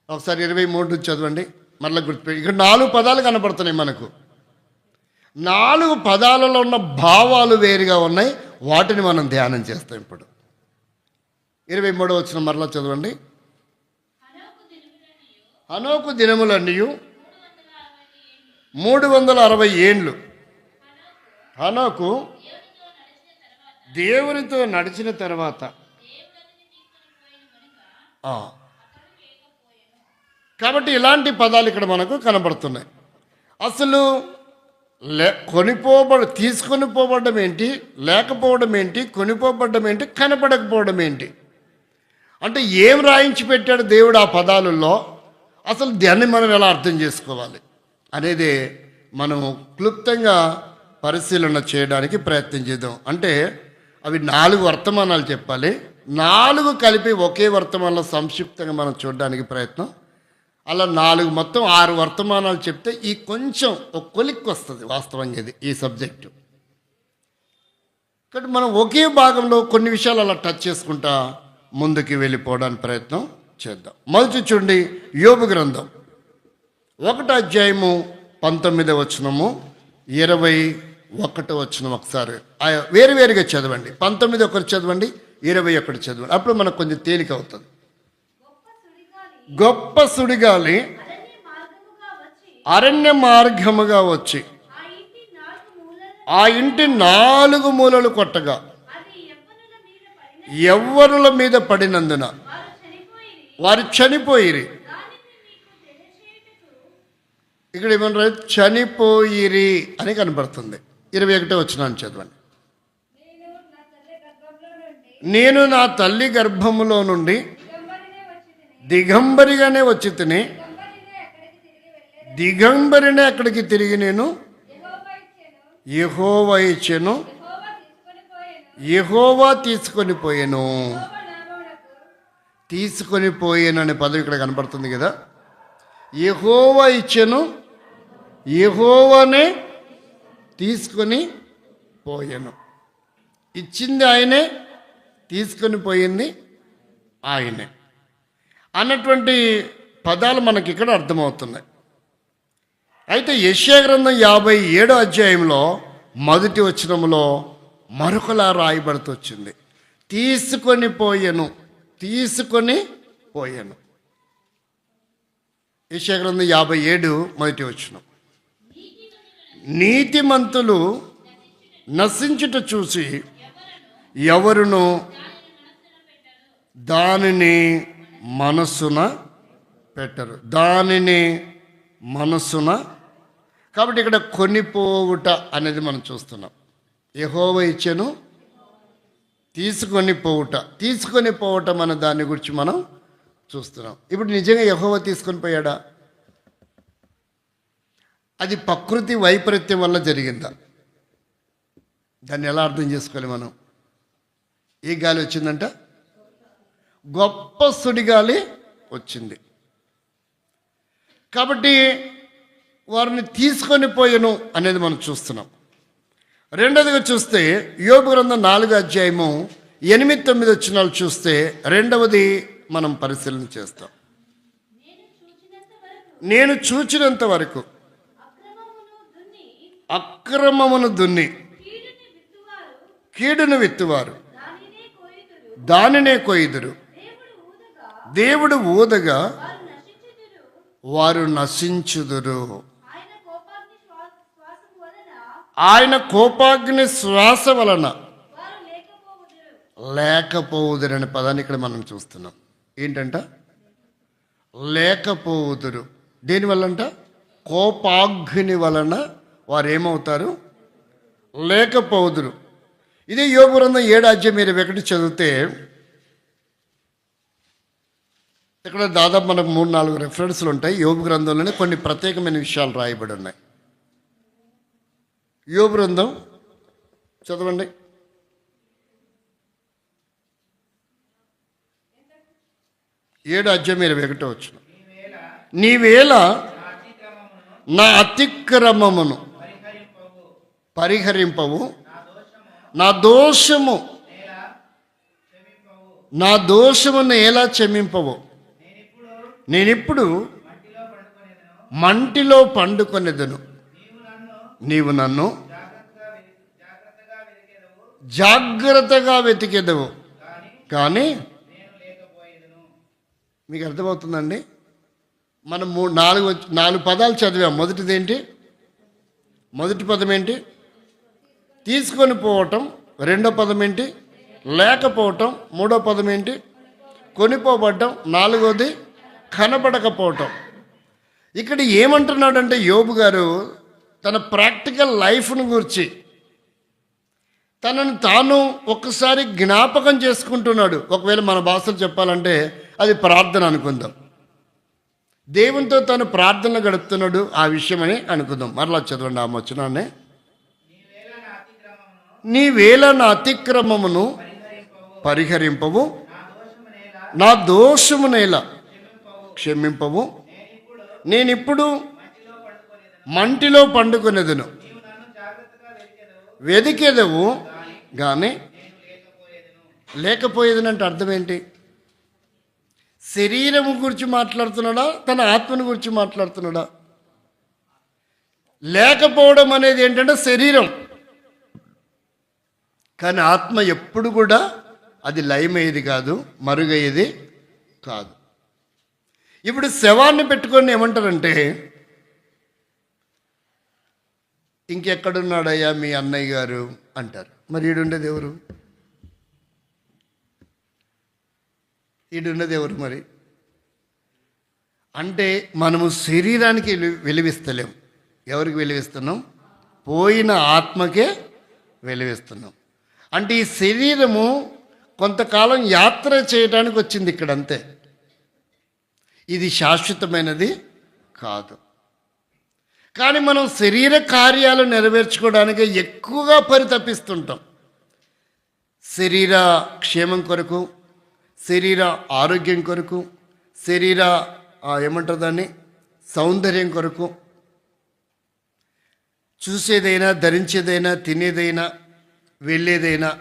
ఒకసారి 23 చదవండి, మళ్ళీ గుర్తుపెట్టి. ఇక్కడ 4 పదాలు కనబడుతున్నాయి మనకు. 4 పదాలలో ఉన్న భావాలు వేరుగా ఉన్నాయి. వాటిని మనం ధ్యానం చేస్తాం ఇప్పుడు. 23వ వచనం మరలా చదవండి. హనోకు దినములన్నీ 360 ఏండ్లు. హనోకు దేవునితో నడిచిన తర్వాత కాబట్టి ఇలాంటి పదాలు ఇక్కడ మనకు కనబడుతున్నాయి. అసలు తీసుకొని పోబడ్డం ఏంటి, లేకపోవడం ఏంటి, కొనిపోబడ్డం ఏంటి, కనపడకపోవడం ఏంటి అంటే ఏం రాయించి పెట్టాడు దేవుడు ఆ పదాలలో? అసలు దాన్ని మనం ఎలా అర్థం చేసుకోవాలి అనేది మనం క్లుప్తంగా పరిశీలన చేయడానికి ప్రయత్నం చేద్దాం. అంటే అవి 4 వర్తమానాలు చెప్పాలి. 4 కలిపి ఒకే వర్తమానంలో సంక్షిప్తంగా మనం చూడడానికి ప్రయత్నం. అలా 4 మొత్తం 6 వర్తమానాలు చెప్తే ఈ కొంచెం ఒక కొలిక్కి వస్తుంది వాస్తవంగా ఇది ఈ సబ్జెక్టు. కాబట్టి మనం ఒకే భాగంలో కొన్ని విషయాలు అలా టచ్ చేసుకుంటా ముందుకు వెళ్ళిపోవడానికి ప్రయత్నం చేద్దాం. మొదటి చూడండి, యోబు గ్రంథం 1వ అధ్యాయము 19వ వచనము 21వ వచనం ఒకసారి వేరువేరుగా చదవండి. 19 ఒకటి చదవండి, 21 చదవండి. అప్పుడు మనకు కొంచెం తేలిక అవుతుంది. గొప్ప సుడిగాలి అరణ్య మార్గముగా వచ్చి ఆ ఇంటి 4 మూలలు కొట్టగా యవ్వనుల మీద పడినందున వారు చనిపోయిరి. ఇక్కడ ఏమన్నారు? చనిపోయిరి అని కనబడుతుంది. 21వ వచనం చదవండి. నేను నా తల్లి గర్భములో నుండి దిగంబరిగానే వచ్చి తిని దిగంబరినే అక్కడికి తిరిగి నేను యెహోవా ఇచ్చెను, యెహోవా తీసుకొని పోయెను. తీసుకొని పోయాను అనే పదం ఇక్కడ కనపడుతుంది కదా. యెహోవా ఇచ్చెను, యెహోవానే తీసుకొని పోయాను. ఇచ్చింది ఆయనే, తీసుకొని పోయింది ఆయనే అన్నటువంటి పదాలు మనకి ఇక్కడ అర్థమవుతున్నాయి. అయితే యెషయా గ్రంథం 57వ అధ్యాయంలో మొదటి వచనంలో మరొకలా రాయబడుతూ వచ్చింది, తీసుకొని పోయెను, తీసుకొని పోయాను. యెషయా గ్రంథం 57 మొదటి వచనం. నీతిమంతులు నశించుట చూసి ఎవరును దానిని మనస్సున పెట్టరు. దానిని మనస్సున. కాబట్టి ఇక్కడ కొనిపోవుట అనేది మనం చూస్తున్నాం. యెహోవా ఇచ్చెను, తీసుకొని పోవుట. తీసుకొని పోవటం అనే దాని గురించి మనం చూస్తున్నాం. ఇప్పుడు నిజంగా యెహోవా తీసుకొని పోయాడా? అది ప్రకృతి వైపరీత్యం వల్ల జరిగిందా? దాన్ని ఎలా అర్థం చేసుకోవాలి మనం? ఏ గాలి వచ్చిందంట? గొప్ప సుడిగాలి వచ్చింది. కాబట్టి వారిని తీసుకొని పోయెను అనేది మనం చూస్తున్నాం. రెండవదిగా చూస్తే యోబు గ్రంథం 4వ అధ్యాయము 8-9 వచనాలు చూస్తే రెండవది మనం పరిశీలన చేస్తాం. నేను చూచినంత వరకు అక్రమమును దున్ని కీడును విత్తువారు దానినే కొయ్యుదురు. దేవుడు ఊదగా వారు నశించుదురు. ఆయన కోపాగ్ని శ్వాస వలన లేకపోవుదురు అనే పదాన్ని ఇక్కడ మనం చూస్తున్నాం. ఏంటంట? లేకపోవుదురు. దేనివల్లంట? కోపాగ్ని వలన వారు ఏమవుతారు? లేకపోవుదురు. ఇదే యోబు గ్రంథం 7వ అధ్యాయం మీరు ఒకటి చదివితే ఇక్కడ దాదాపు మనకు 3-4 రెఫరెన్స్లు ఉంటాయి. యోబు గ్రంథంలోనే కొన్ని ప్రత్యేకమైన విషయాలు రాయబడి ఉన్నాయి. యోబు గ్రంథం చదవండి. 7వ అధ్యాయం 21వ వచనం. నీవేళ నా అతిక్రమమును పరిహరింపవు, నా దోషమును ఎలా క్షమింపవు. నేనిప్పుడు మంటిలో పండుకొనేదను, నీవు నన్ను జాగ్రత్తగా వెతికేదవు, కానీ మీకు అర్థమవుతుందండి? మనం 4 పదాలు చదివాం. మొదటిది ఏంటి? మొదటి పదం ఏంటి? తీసుకొని పోవటం. రెండో పదం ఏంటి? లేకపోవటం. మూడో పదం ఏంటి? కొనిపోబడ్డం. నాలుగోది కనబడకపోవటం. ఇక్కడ ఏమంటున్నాడంటే యోబు గారు తన ప్రాక్టికల్ లైఫ్ను గురించి తనను తాను ఒక్కసారి జ్ఞాపకం చేసుకుంటున్నాడు. ఒకవేళ మన భాషలో చెప్పాలంటే అది ప్రార్థన అనుకుందాం. దేవునితో తను ప్రార్థనలు గడుపుతున్నాడు ఆ విషయమని అనుకుందాం. మరలా చదవండి ఆ వచనాన్ని. నీవేళ నా అతిక్రమమును పరిహరింపవు, నా దోషమునేలా క్షమింపవు. నేనిప్పుడు మంటిలో పండుకొనేదను, వెదికేదవు, కానీ లేకపోయేదనంటే అర్థం ఏంటి? శరీరము గురించి మాట్లాడుతున్నాడా, తన ఆత్మను గురించి మాట్లాడుతున్నాడా? లేకపోవడం అనేది ఏంటంటే శరీరం, కానీ ఆత్మ ఎప్పుడు కూడా అది లయమయ్యేది కాదు, మరుగయ్యేది కాదు. ఇప్పుడు శవాన్ని పెట్టుకొని ఏమంటారంటే, ఇంకెక్కడున్నాడయ్యా మీ అన్నయ్య గారు అంటారు. మరి ఈడుండేది ఎవరు? ఈడున్నది ఎవరు మరి? అంటే మనము శరీరానికి వెలివిస్తలేం. ఎవరికి వెలివిస్తున్నాం? పోయిన ఆత్మకే వెలివిస్తున్నాం. అంటే ఈ శరీరము కొంతకాలం యాత్ర చేయడానికి వచ్చింది ఇక్కడ, అంతే. ఇది శాశ్వతమైనది కాదు. కానీ మనం శరీర కార్యాలు నెరవేర్చుకోవడానికి ఎక్కువగా పరితపిస్తుంటాం. శరీర క్షేమం కొరకు, శరీర ఆరోగ్యం కొరకు, శరీర ఏమంటారు దాన్ని, సౌందర్యం కొరకు, చూసేదైనా, ధరించేదైనా, తినేదైనా, వెళ్ళేదైనా.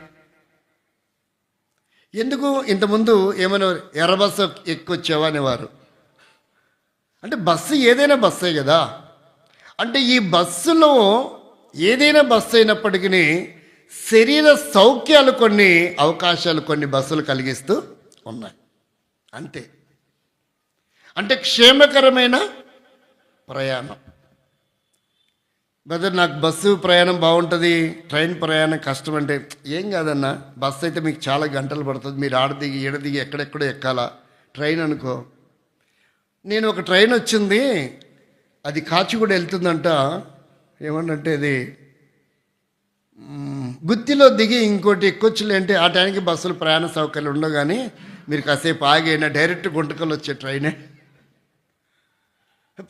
ఎందుకు ఇంతకుముందు ఏమైనా ఎర్ర బస్సు ఎక్కొచ్చావా అనేవారు. అంటే బస్సు ఏదైనా బస్సే కదా. అంటే ఈ బస్సులో ఏదైనా బస్సు అయినప్పటికీ శరీర సౌఖ్యాలు కొన్ని, అవకాశాలు కొన్ని బస్సులు కలిగిస్తూ ఉన్నాయి అంతే. అంటే క్షేమకరమైన ప్రయాణం. బ్రదర్ నాకు బస్సు ప్రయాణం బాగుంటుంది, ట్రైన్ ప్రయాణం కష్టం అంటే, ఏం కాదన్నా, బస్సు అయితే మీకు చాలా గంటలు పడుతుంది, మీరు ఆడదిగి ఈడదిగి ఎక్కడెక్కడో ఎక్కాలా. ట్రైన్ అనుకో, నేను ఒక ట్రైన్ వచ్చింది, అది కాచిగూడ వెళ్తుందంట. ఏమన్నంటే అది గుత్తిలో దిగి ఇంకోటి ఎక్కొచ్చులే అంటే, ఆ టైంకి బస్సులు ప్రయాణ సౌకర్యాలు ఉండవు, కానీ మీరు కాసేపు ఆగైనా డైరెక్ట్ గుంటకలు వచ్చే ట్రైనే,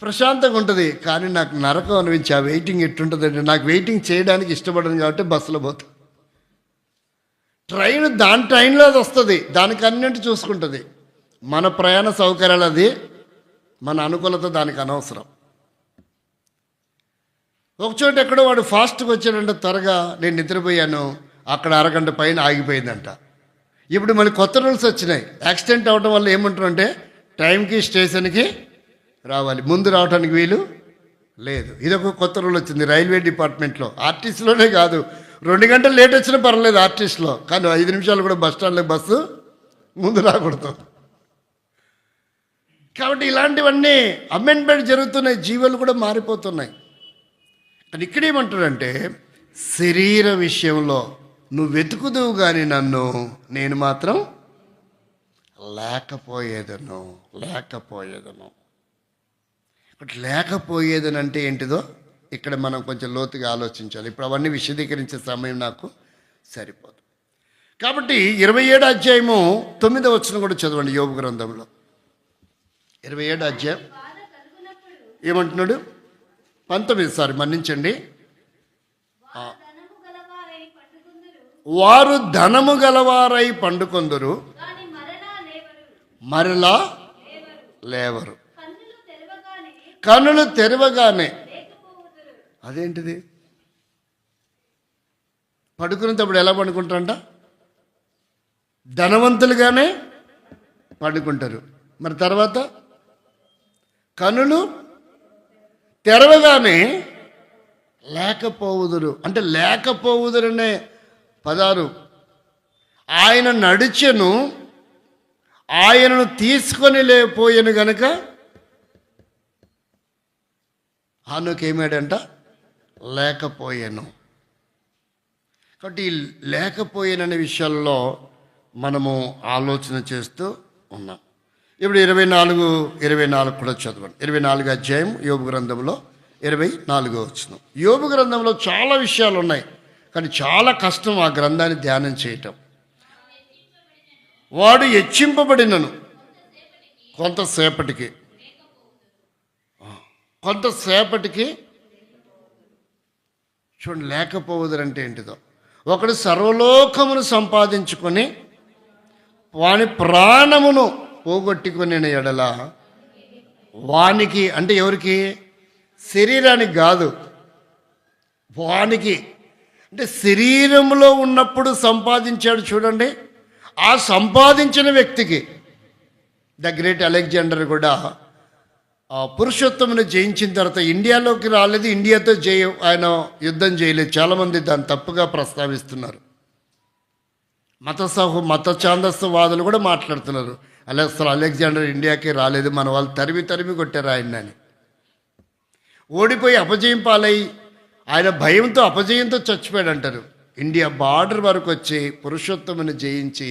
ప్రశాంతంగా ఉంటుంది. కానీ నాకు నరకం అనిపించి ఆ వెయిటింగ్ ఎట్టుంటుందంటే, నాకు వెయిటింగ్ చేయడానికి ఇష్టపడను కాబట్టి బస్సులో పోతా. ట్రైన్ దాని ట్రైన్లో అది వస్తుంది, దానికి అన్నింటి చూసుకుంటుంది. మన ప్రయాణ సౌకర్యాలు అది, మన అనుకూలత దానికి అనవసరం. ఒకచోట ఎక్కడో వాడు ఫాస్ట్గా వచ్చాడంటే, త్వరగా నేను నిద్రపోయాను, అక్కడ అరగంట పైన ఆగిపోయిందంట. ఇప్పుడు మళ్ళీ కొత్త రూల్స్ వచ్చినాయి. యాక్సిడెంట్ అవడం వల్ల ఏమంటారంటే, టైంకి స్టేషన్కి రావాలి, ముందు రావడానికి వీలు లేదు. ఇదొక కొత్త రూల్ వచ్చింది రైల్వే డిపార్ట్మెంట్లో. ఆర్టీసీలోనే కాదు, 2 గంటలు లేట్ వచ్చినా పర్వాలేదు ఆర్టీసీలో, కానీ 5 నిమిషాలు కూడా బస్ స్టాండ్లో బస్సు ముందు రాకూడదు. కాబట్టి ఇలాంటివన్నీ అమెండ్మెంట్ జరుగుతున్నాయి, జీవులు కూడా మారిపోతున్నాయి. కానీ ఇక్కడేమంటాడంటే, శరీర విషయంలో నువ్వు వెతుకుదువు కానీ నన్ను, నేను మాత్రం లేకపోయేదను. లేకపోయేదని అంటే ఏంటిదో ఇక్కడ మనం కొంచెం లోతుగా ఆలోచించాలి. ఇప్పుడు అవన్నీ విశదీకరించే సమయం నాకు సరిపోదు. కాబట్టి 27 అధ్యాయము 9వ వచనం కూడా చదవండి. యోబు గ్రంథంలో 27 అధ్యాయం ఏమంటున్నాడు? 19 మన్నించండి. వారు ధనము గలవారై పండుకొందురు, మరలా లేవరు. కన్నులు తెరవగానే, అదేంటిది? పడుకునేటప్పుడు ఎలా పండుకుంటారంట? ధనవంతులుగానే పండుకుంటారు. మరి తర్వాత కన్నులు తెరవగానే లేకపోవుదురు. అంటే లేకపోవుదురనే పదాలు, ఆయన నడిచెను, ఆయనను తీసుకొని లేకపోయాను గనుక హానుకేమాడంట? లేకపోయాను. కాబట్టి లేకపోయాననే విషయాల్లో మనము ఆలోచన చేస్తూ ఉన్నాం. ఇప్పుడు 24 కూడా చదవండి. 24 అధ్యాయం యోబు గ్రంథంలో 24 వచనం. యోబు గ్రంథంలో చాలా విషయాలు ఉన్నాయి, కానీ చాలా కష్టం ఆ గ్రంథాన్ని ధ్యానం చేయటం. వాడు హెచ్చింపబడినను కొంతసేపటికి చూడండి, లేకపోవదురంటే ఏంటిదో. ఒకడు సర్వలోకమును సంపాదించుకొని వాని ప్రాణమును పోగొట్టుకునే ఎడల వానికి, అంటే ఎవరికి? శరీరానికి కాదు, వానికి. అంటే శరీరంలో ఉన్నప్పుడు సంపాదించాడు చూడండి, ఆ సంపాదించిన వ్యక్తికి. ద గ్రేట్ అలెగ్జాండర్ కూడా పురుషోత్తమును జయించిన తర్వాత ఇండియాలోకి రాలేదు, ఇండియాతో ఆయన యుద్ధం చేయలేదు. చాలామంది దాన్ని తప్పుగా ప్రస్తావిస్తున్నారు. మత ఛాందస్వాదులు కూడా మాట్లాడుతున్నారు, అసలు అలెగ్జాండర్ ఇండియాకి రాలేదు, మన వాళ్ళు తరిమి కొట్టారు ఆయన్ని. ఓడిపోయి అపజయం పాలై ఆయన భయంతో అపజయంతో చచ్చిపోయాడు అంటారు. ఇండియా బార్డర్ వరకు వచ్చి పురుషోత్తముని జయించి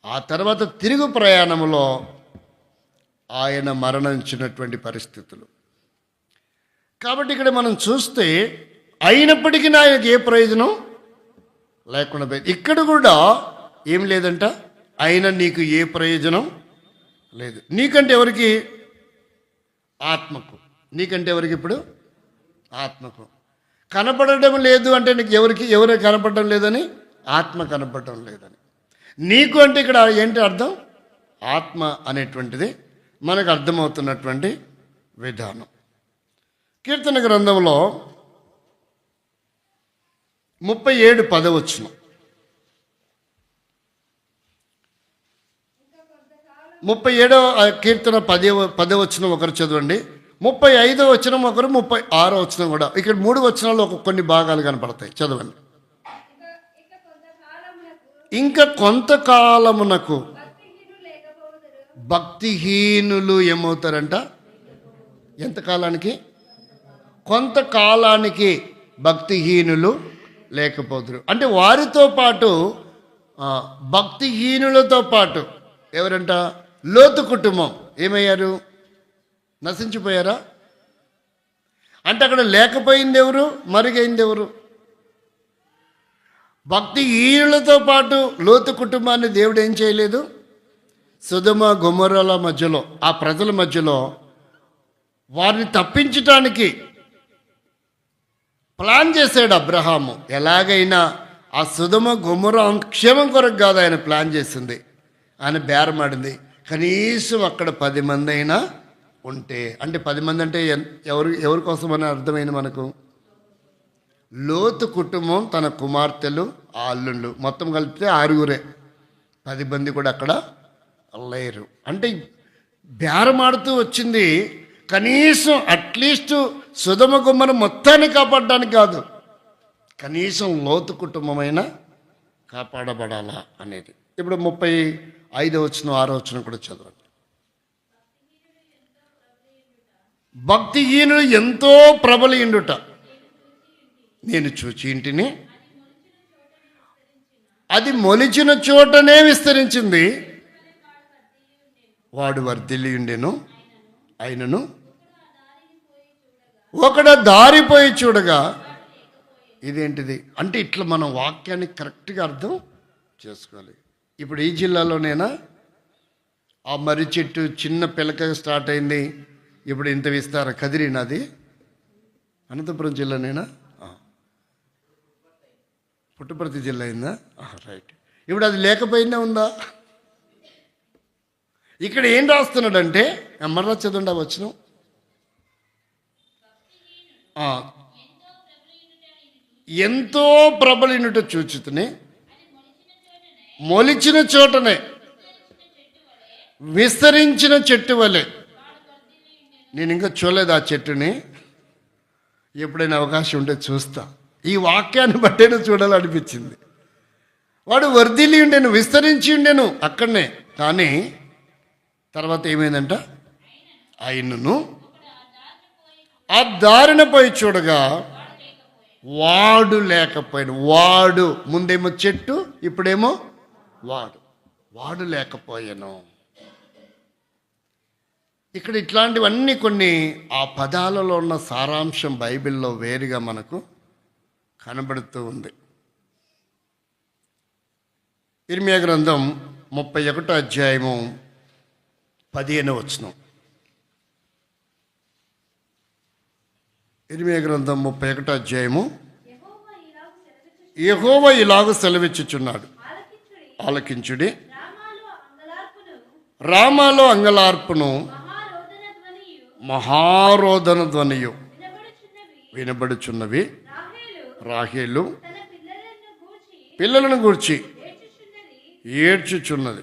ఆ తర్వాత తిరుగు ప్రయాణంలో ఆయన మరణించినటువంటి పరిస్థితులు. కాబట్టి ఇక్కడ మనం చూస్తే అయినప్పటికీ ఆయనకు ఏ ప్రయోజనం లేకుండా పోయింది. ఇక్కడ కూడా ఏం లేదంట, అయినా నీకు ఏ ప్రయోజనం లేదు. నీకంటే ఎవరికి? ఆత్మకు. నీకంటే ఎవరికి? ఇప్పుడు ఆత్మకు. కనపడడం లేదు అంటే నీకు ఎవరు కనపడడం లేదని ఆత్మ కనపడటం లేదని. నీకు అంటే ఇక్కడ ఏంటి అర్థం? ఆత్మ అనేటువంటిది మనకు అర్థమవుతున్నటువంటి విధానం. కీర్తన గ్రంథంలో 37:10 37వ కీర్తన 10 ఒకరు చదవండి, 35వ వచనం ఒకరు, 36వ వచనం కూడా. ఇక్కడ 3 వచనాలు కొన్ని భాగాలు కనపడతాయి, చదవండి. ఇంకా కొంతకాలమునకు భక్తిహీనులు ఏమవుతారంట? ఎంతకాలానికి? కొంతకాలానికి భక్తిహీనులు లేకపోదురు. అంటే వారితో పాటు భక్తిహీనులతో పాటు ఎవరంట? లోతు కుటుంబం ఏమయ్యారు? నశించిపోయారా? అంటే అక్కడ లేకపోయింది ఎవరు? మరుగైంది ఎవరు? భక్తిహీనులతో పాటు లోతు కుటుంబాన్ని దేవుడు ఏం చేయలేదు? సొదొమ గొమొర్రాల మధ్యలో, ఆ ప్రజల మధ్యలో వారిని తప్పించటానికి ప్లాన్ చేశాడు అబ్రహాము. ఎలాగైనా ఆ సొదొమ గొమొర్రా క్షేమం కొరకు కాదు ఆయన ప్లాన్ చేసింది, ఆయన బేరమాడింది. కనీసం అక్కడ 10 మంది అయినా ఉంటే, అంటే 10 మంది అంటే ఎవరి కోసం అని అర్థమైంది మనకు? లోతు కుటుంబం, తన కుమార్తెలు, ఆ అల్లుళ్ళు మొత్తం కలిపితే 6 10 మంది కూడా అక్కడ లేరు. అంటే బేరమాడుతూ వచ్చింది. కనీసం అట్లీస్ట్ సొదొమ గొమొర్రా మొత్తాన్ని కాపాడడానికి కాదు, కనీసం లోతు కుటుంబమైనా కాపాడబడాలా అనేది. ఇప్పుడు 35వ వచనం 6వ వచనం కూడా చదవండి. భక్తిహీనులు ఎంతో ప్రబలియుండుట నేను చూచి ఇంటిని, అది మొలిచిన చోటనే విస్తరించింది. వాడు వర్ధిల్లియుండెను, అయినను ఒకడు దారిపోయి చూడగా. ఇదేంటిది అంటే ఇట్లా మనం వాక్యాన్ని కరెక్ట్గా అర్థం చేసుకోవాలి. ఇప్పుడు ఈ జిల్లాలోనేనా ఆ మర్రి చెట్టు చిన్న పిలక స్టార్ట్ అయింది, ఇప్పుడు ఇంత విస్తార కదిరినది? అనంతపురం జిల్లానేనా? పుట్టపర్తి జిల్లా అయిందా? రైట్. ఇప్పుడు అది లేకపోయిందా ఉందా? ఇక్కడ ఏం రాస్తున్నాడంటే, మరలా చదవండి ఆ వచనం. ఎంతో ప్రబలినుట చూచుతూనే, మొలిచిన చోటనే, విస్తరించిన చెట్టు వలె. నేను ఇంకా చూడలేదు ఆ చెట్టుని, ఎప్పుడైనా అవకాశం ఉంటే చూస్తా. ఈ వాక్యాన్ని బట్టేనే చూడాలనిపించింది. వాడు వర్ధిల్లి ఉండేను, విస్తరించి ఉండేను అక్కడనే. కానీ తర్వాత ఏమైందంట? ఆయనను ఆ దారిన పోయి చూడగా వాడు లేకపోయాడు. వాడు ముందేమో చెట్టు, ఇప్పుడేమో వాడు లేకపోయాను. ఇక్కడ ఇట్లాంటివన్నీ కొన్ని ఆ పదాలలో ఉన్న సారాంశం బైబిల్లో వేరుగా మనకు కనబడుతూ ఉంది. ఇర్మియా గ్రంథం 31వ అధ్యాయము 15వ వచనం. ఇర్మియా గ్రంథం 31వ అధ్యాయము. యెహోవా ఇలాగు సెలవిచ్చుచున్నాడు, ఆలకించుడి. రామాలో అంగలార్పును, మహారోదన ధ్వనియు వినబడుచున్నవి. రాహేలు పిల్లలను గూర్చి ఏడ్చుచున్నది.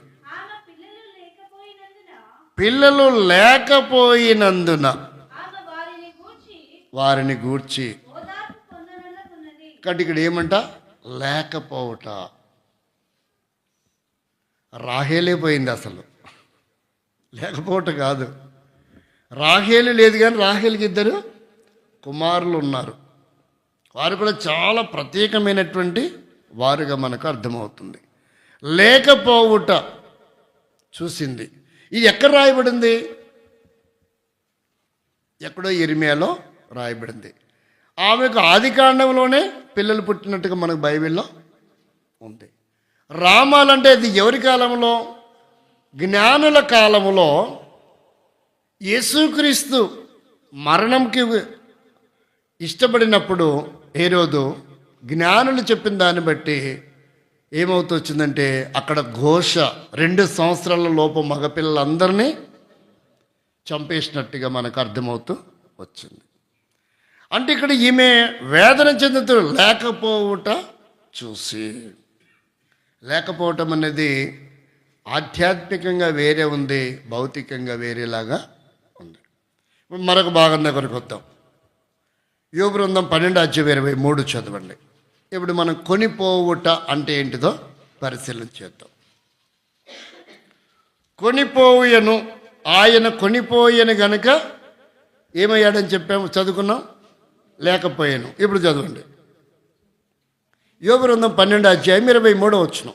పిల్లలు లేకపోయినందున వారిని గూర్చి. కాబట్టి ఇక్కడ ఏమంట? లేకపోవట. రాహేలే పోయింది, అసలు లేకపోవట కాదు. రాహేలు లేదు, కానీ రాహేలుకి 2 కుమారులు ఉన్నారు. వారు కూడా చాలా ప్రత్యేకమైనటువంటి వారుగా మనకు అర్థమవుతుంది. లేకపోవుట చూసింది. ఇది ఎక్కడ రాయబడింది? ఎక్కడో ఇర్మియాలో రాయబడింది. ఆమెకు ఆదికాండంలోనే పిల్లలు పుట్టినట్టుగా మనకు బైబిల్లో ఉంది. రామాలంటే అది ఎవరి కాలంలో? జ్ఞానుల కాలంలో. యేసుక్రీస్తు మరణంకి ఇష్టపడినప్పుడు హేరోదు జ్ఞానులు చెప్పిన దాన్ని బట్టి ఏమవుతూ వచ్చిందంటే అక్కడ ఘోష 2 సంవత్సరాల లోపు మగపిల్లలందరినీ చంపేసినట్టుగా మనకు అర్థమవుతూ వచ్చింది. అంటే ఇక్కడ ఈమె వేదన చెందుతూ లేకపోవట చూసి, లేకపోవటం అనేది ఆధ్యాత్మికంగా వేరే ఉంది, భౌతికంగా వేరేలాగా ఉంది. ఇప్పుడు మరొక భాగం దగ్గరకు వద్దాం. యోబు గ్రంథం 12:23 చదవండి. ఇప్పుడు మనం కొనిపోవుట అంటే ఏంటిదో పరిశీలన చేద్దాం. కొనిపోయను, ఆయన కొనిపోయను గనుక ఏమయ్యాడని చెప్పాము, చదువుకున్నాం, లేకపోయాను. ఇప్పుడు చదవండి. యోబు గ్రంథం 12:23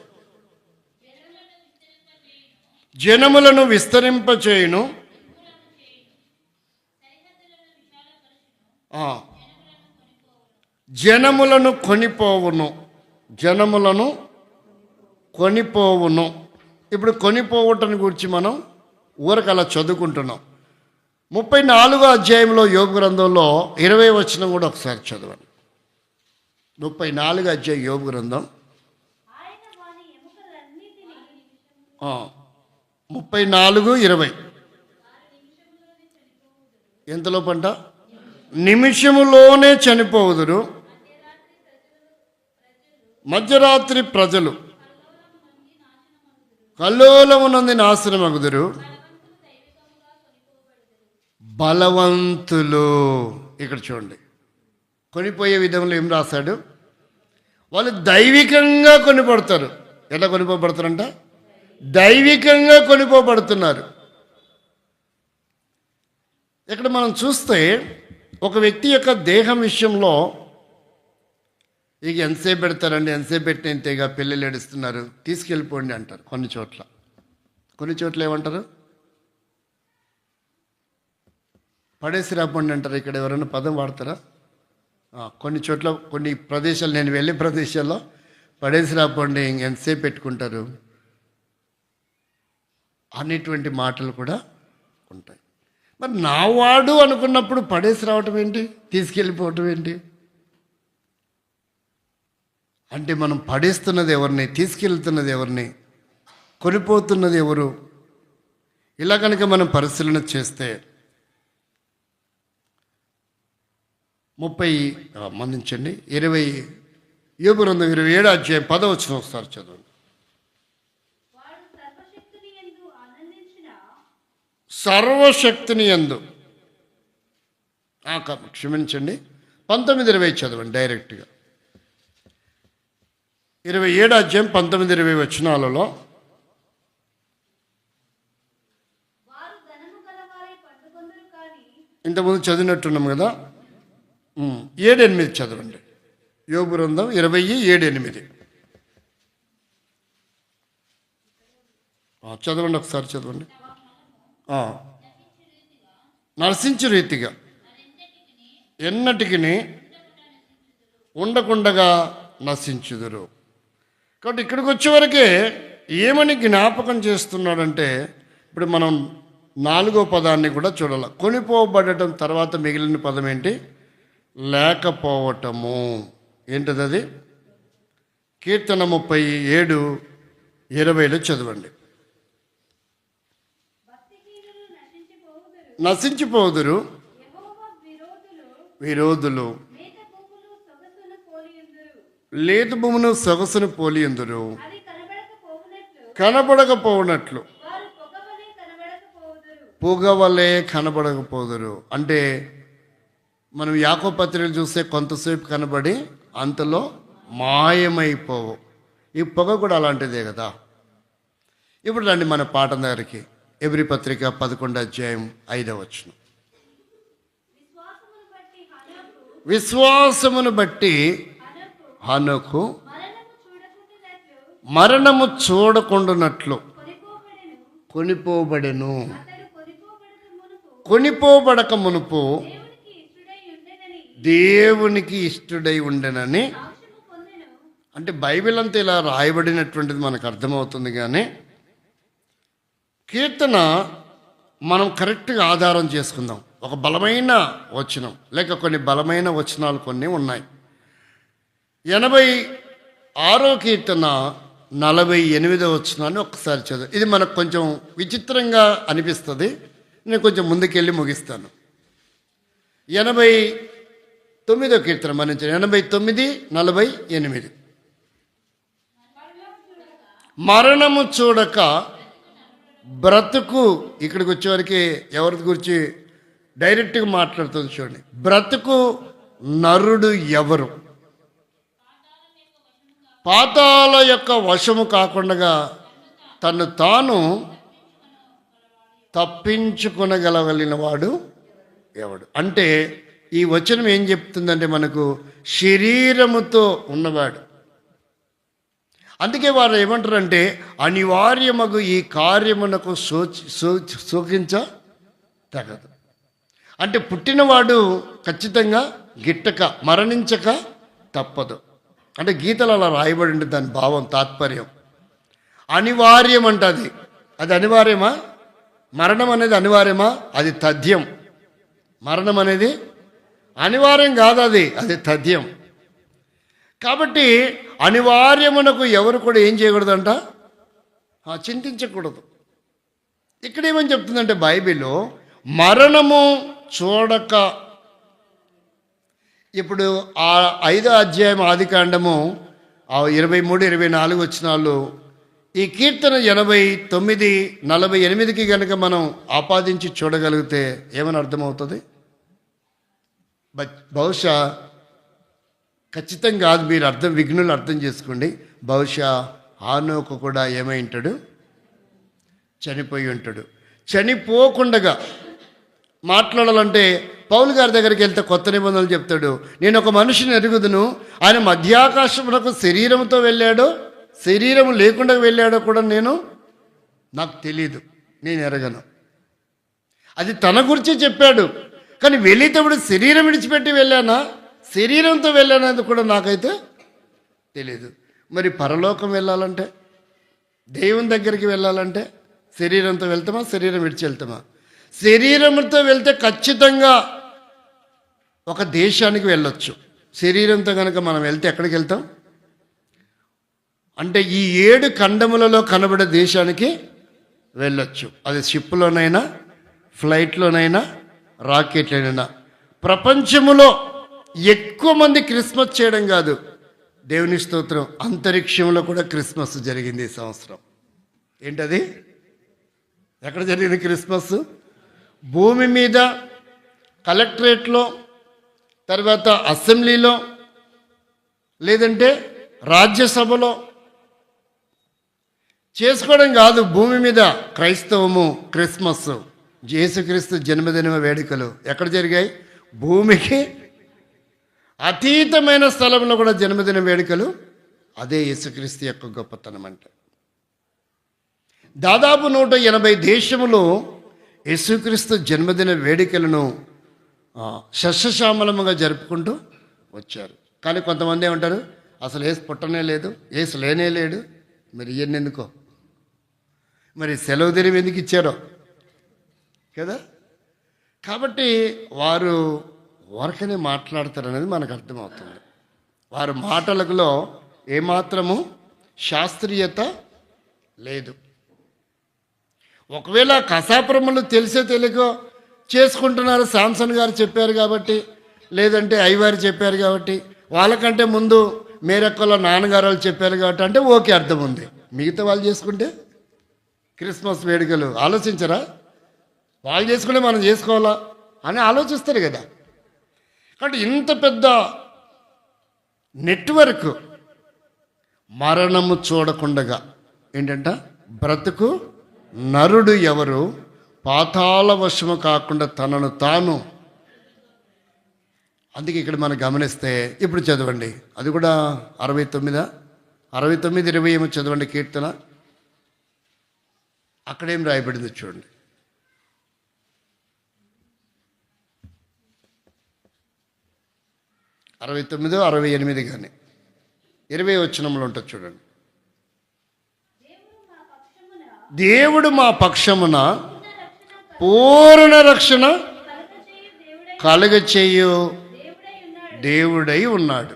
జనములను విస్తరింపచేయును, జనములను కొనిపోవును, జనములను కొనిపోవును. ఇప్పుడు కొనిపోవటం గురించి మనం ఊరకు అలా చదువుకుంటున్నాం. 34వ అధ్యాయంలో యోబు గ్రంథంలో 20వ వచనం కూడా ఒకసారి చదవండి. 34వ అధ్యాయం యోబు గ్రంథం 34:20 ఎంతలో పంట? నిమిషములోనే చనిపోవుదురు, మధ్యరాత్రి ప్రజలు కల్లోలమునంది నాశనమగుదురు, బలవంతులు. ఇక్కడ చూడండి, కొనిపోయే విధంలో ఏం రాశాడు? వాళ్ళు దైవికంగా కొనిపడతారు. ఎట్లా కొనిపోబడతారంట? దైవికంగా కొనిపోబడుతున్నారు. ఇక్కడ మనం చూస్తే ఒక వ్యక్తి యొక్క దేహం విషయంలో ఇక ఎంతసేపు పెడతారండి, ఎంతసేపు పెట్టినంతేగా పిల్లలు ఏడుస్తున్నారు, తీసుకెళ్ళిపోండి అంటారు. కొన్ని చోట్ల ఏమంటారు? పడేసి రాపండి అంటారు. ఇక్కడ ఎవరైనా పదం వాడతారా? కొన్ని చోట్ల, కొన్ని ప్రదేశాలు, నేను వెళ్ళే ప్రదేశాల్లో పడేసి రాపండి, ఎంతసేపు పెట్టుకుంటారు అనేటువంటి మాటలు కూడా ఉంటాయి. మరి నా వాడు అనుకున్నప్పుడు పడేసి రావటం ఏంటి, తీసుకెళ్ళిపోవటం ఏంటి? అంటే మనం పడేస్తున్నది ఎవరిని, తీసుకెళ్తున్నది ఎవరిని, కొనిపోతున్నది ఎవరు? ఇలా కనుక మనం పరిశీలన చేస్తే 20 యోబు గ్రంథం 27:10 ఒకసారి చదవండి. సర్వశక్తిని యందు, క్షమించండి, 19:20 చదవండి డైరెక్ట్గా. 27:19-20 వచనాలలో ఇంతకుముందు చదివినట్టున్నాం కదా. 7-8 చదవండి. యోబు గ్రంథం 20:7-8 చదవండి, ఒకసారి చదవండి. నరసించు రీతిగా ఎన్నటికి ఉండకుండగా నశించుదురు. కాబట్టి ఇక్కడికి వచ్చేవరకే ఏమని జ్ఞాపకం చేస్తున్నాడంటే, ఇప్పుడు మనం 4వ పదాన్ని కూడా చూడాలి. కొనిపోబడటం తర్వాత మిగిలిన పదం ఏంటి? లేకపోవటము. ఏంటది అది? కీర్తన 37:20 చదవండి. నశించిపోదురు విరోధులు, లేత భూమును సొగసును పోలియందురు, కనబడకపోవునట్లు పొగవలే కనబడకపోదురు. అంటే మనం యాకోబు పత్రికలు చూస్తే కొంతసేపు కనబడి అంతలో మాయమైపోవు. ఈ పొగ కూడా అలాంటిదే కదా. ఇప్పుడు రండి మన పాఠం దగ్గరికి. ఎబ్రీ పత్రిక 11:5 విశ్వాసమును బట్టి హనోకు మరణము చూడకుండానట్లు కొనిపోబడెను. కొనిపోబడక మునుపు దేవునికి ఇష్టడై ఉండెనని. అంటే బైబిల్ అంతా ఇలా రాయబడినటువంటిది మనకు అర్థమవుతుంది. కానీ కీర్తన మనం కరెక్ట్గా ఆధారం చేసుకుందాం. ఒక బలమైన వచనం లేక కొన్ని బలమైన వచనాలు కొన్ని ఉన్నాయి. 86వ కీర్తన 48వ వచనాన్ని ఒక్కసారి చదువు. ఇది మనకు కొంచెం విచిత్రంగా అనిపిస్తుంది. నేను కొంచెం ముందుకెళ్ళి ముగిస్తాను. 89వ కీర్తన మనం 89:48. మరణము చూడక బ్రతుకు, ఇక్కడికి వచ్చేవరకు ఎవరి గురించి డైరెక్ట్గా మాట్లాడుతుంది చూడండి. బ్రతుకు నరుడు ఎవరు? పాతాల యొక్క వశము కాకుండా తను తాను తప్పించుకొనగలగలిగిన వాడు ఎవడు? అంటే ఈ వచనం ఏం చెప్తుందంటే మనకు శరీరముతో ఉన్నవాడు. అందుకే వారు ఏమంటారంటే అనివార్యమగు ఈ కార్యమునకు శోకించ తగదు. అంటే పుట్టినవాడు ఖచ్చితంగా గిట్టక మరణించక తప్పదు. అంటే గీతలు అలా రాయబడి ఉంటుంది, దాని భావం తాత్పర్యం. అనివార్యం అంట అది అనివార్యమా? మరణం అనేది అనివార్యమా? అది తథ్యం. మరణం అనేది అనివార్యం కాదు, అది తథ్యం. కాబట్టి అనివార్యమునకు ఎవరు కూడా ఏం చేయకూడదంట? చింతించకూడదు. ఇక్కడ ఏమని చెప్తుందంటే బైబిల్లో మరణము చూడక, ఇప్పుడు ఆ 5వ అధ్యాయం ఆదికాండము 23-24 వచనాలు, ఈ కీర్తన 89:48కి కనుక మనం ఆపాదించి చూడగలిగితే ఏమని అర్థమవుతుంది? బహుశా ఖచ్చితంగా కాదు, మీరు విఘ్నులు అర్థం చేసుకోండి. బహుశా హానోకు కూడా ఏమై ఉంటాడు? చనిపోయి ఉంటాడు. చనిపోకుండగా మాట్లాడాలంటే పౌలు గారి దగ్గరికి వెళ్తే కొత్త నిబంధనలు చెప్తాడు. నేను ఒక మనిషిని ఎరుగుదును, ఆయన మధ్యాకాశమునకు శరీరంతో వెళ్ళాడో శరీరం లేకుండా వెళ్ళాడో కూడా నాకు తెలియదు, నేను ఎరగను. అది తన గురించి చెప్పాడు. కానీ వెళ్ళేటప్పుడు శరీరం విడిచిపెట్టి వెళ్ళానా, శరీరంతో వెళ్ళానది కూడా నాకైతే తెలియదు. మరి పరలోకం వెళ్ళాలంటే, దేవుని దగ్గరికి వెళ్ళాలంటే శరీరంతో వెళ్తామా, శరీరం విడిచి వెళ్తామా? శరీరంతో వెళ్తే ఖచ్చితంగా ఒక దేశానికి వెళ్ళొచ్చు. శరీరంతో కనుక మనం వెళ్తే ఎక్కడికి వెళ్తాం అంటే ఈ 7 ఖండములలో కనబడే దేశానికి వెళ్ళొచ్చు. అది షిప్లోనైనా, ఫ్లైట్లోనైనా, రాకెట్లోనైనా. ప్రపంచములో ఎక్కువ మంది క్రిస్మస్ చేయడం కాదు, దేవుని స్తోత్రం, అంతరిక్షంలో కూడా క్రిస్మస్ జరిగింది ఈ సంవత్సరం. ఏంటది? ఎక్కడ జరిగింది క్రిస్మస్? భూమి మీద కలెక్టరేట్లో, తర్వాత అసెంబ్లీలో, లేదంటే రాజ్యసభలో చేసుకోవడం కాదు. భూమి మీద క్రైస్తవము క్రిస్మస్, యేసుక్రీస్తు జన్మదిన వేడుకలు ఎక్కడ జరిగాయి? భూమికి అతీతమైన స్థలంలో కూడా జన్మదిన వేడుకలు. అదే యేసుక్రీస్తు యొక్క గొప్పతనం అంటే. దాదాపు 180 దేశములో యేసుక్రీస్తు జన్మదిన వేడుకలను సస్యశ్యామలముగా జరుపుకుంటూ వచ్చారు. కానీ కొంతమంది ఏమంటారు, అసలు ఏసు పుట్టనే లేదు, ఏసు లేనే లేడు. మరి ఇవన్నీ ఎందుకో, మరి సెలవు దినం ఎందుకు ఇచ్చారో కదా. కాబట్టి వారు ఊరకనే మాట్లాడతారు అనేది మనకు అర్థమవుతుంది. వారి మాటలలో ఏమాత్రము శాస్త్రీయత లేదు. ఒకవేళ కసాపురములు తెలిసే తెలియకో చేసుకుంటున్నారు, శాంసన్ గారు చెప్పారు కాబట్టి, లేదంటే అయ్యవారు చెప్పారు కాబట్టి, వాళ్ళకంటే ముందు మేరక్కల నాన్నగారు వాళ్ళు చెప్పారు కాబట్టి అంటే ఓకే, అర్థం ఉంది. మిగతా వాళ్ళు చేసుకుంటే క్రిస్మస్ వేడుకలు ఆలోచించరా? వాళ్ళు చేసుకుంటే మనం చేసుకోవాలా అని ఆలోచిస్తారు కదా. కాబట్టి ఇంత పెద్ద నెట్వర్క్ మరణము చూడకుండగా ఏంటంట, బ్రతుకు నరుడు ఎవరు? పాతాళ వశము కాకుండా తనను తాను. అందుకే ఇక్కడ మనం గమనిస్తే ఇప్పుడు చదవండి, అది కూడా 69:20 ఏమో చదవండి కీర్తన. అక్కడేం రాయబడింది చూడండి. 69, 68 కానీ 20 వచనంలో ఉంటుంది చూడండి. దేవుడు మా పక్షమున పూర్ణ రక్షణ కలుగచేయు దేవుడై ఉన్నాడు.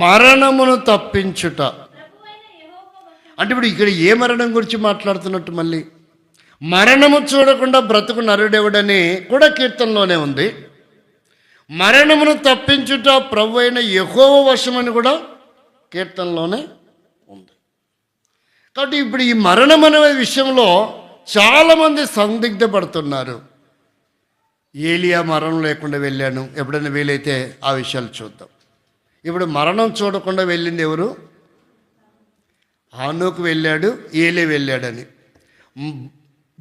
మరణమును తప్పించుట అంటే ఇప్పుడు ఇక్కడ ఏ మరణం గురించి మాట్లాడుతున్నట్టు? మళ్ళీ మరణము చూడకుండా బ్రతుకు నరుడెవడని కూడా కీర్తనలోనే ఉంది. మరణమును తప్పించుట ప్రభు అయిన యెహోవా వశమని కూడా కీర్తనలోనే ఉంది. కాబట్టి ఇప్పుడు ఈ మరణం అనే విషయంలో చాలామంది సందిగ్ధపడుతున్నారు. ఏలియా మరణం లేకుండా వెళ్ళాను, ఎప్పుడైనా వీలైతే ఆ విషయాలు చూద్దాం. ఇప్పుడు మరణం చూడకుండా వెళ్ళింది ఎవరు? హానోకు వెళ్ళాడు, ఏలే వెళ్ళాడని.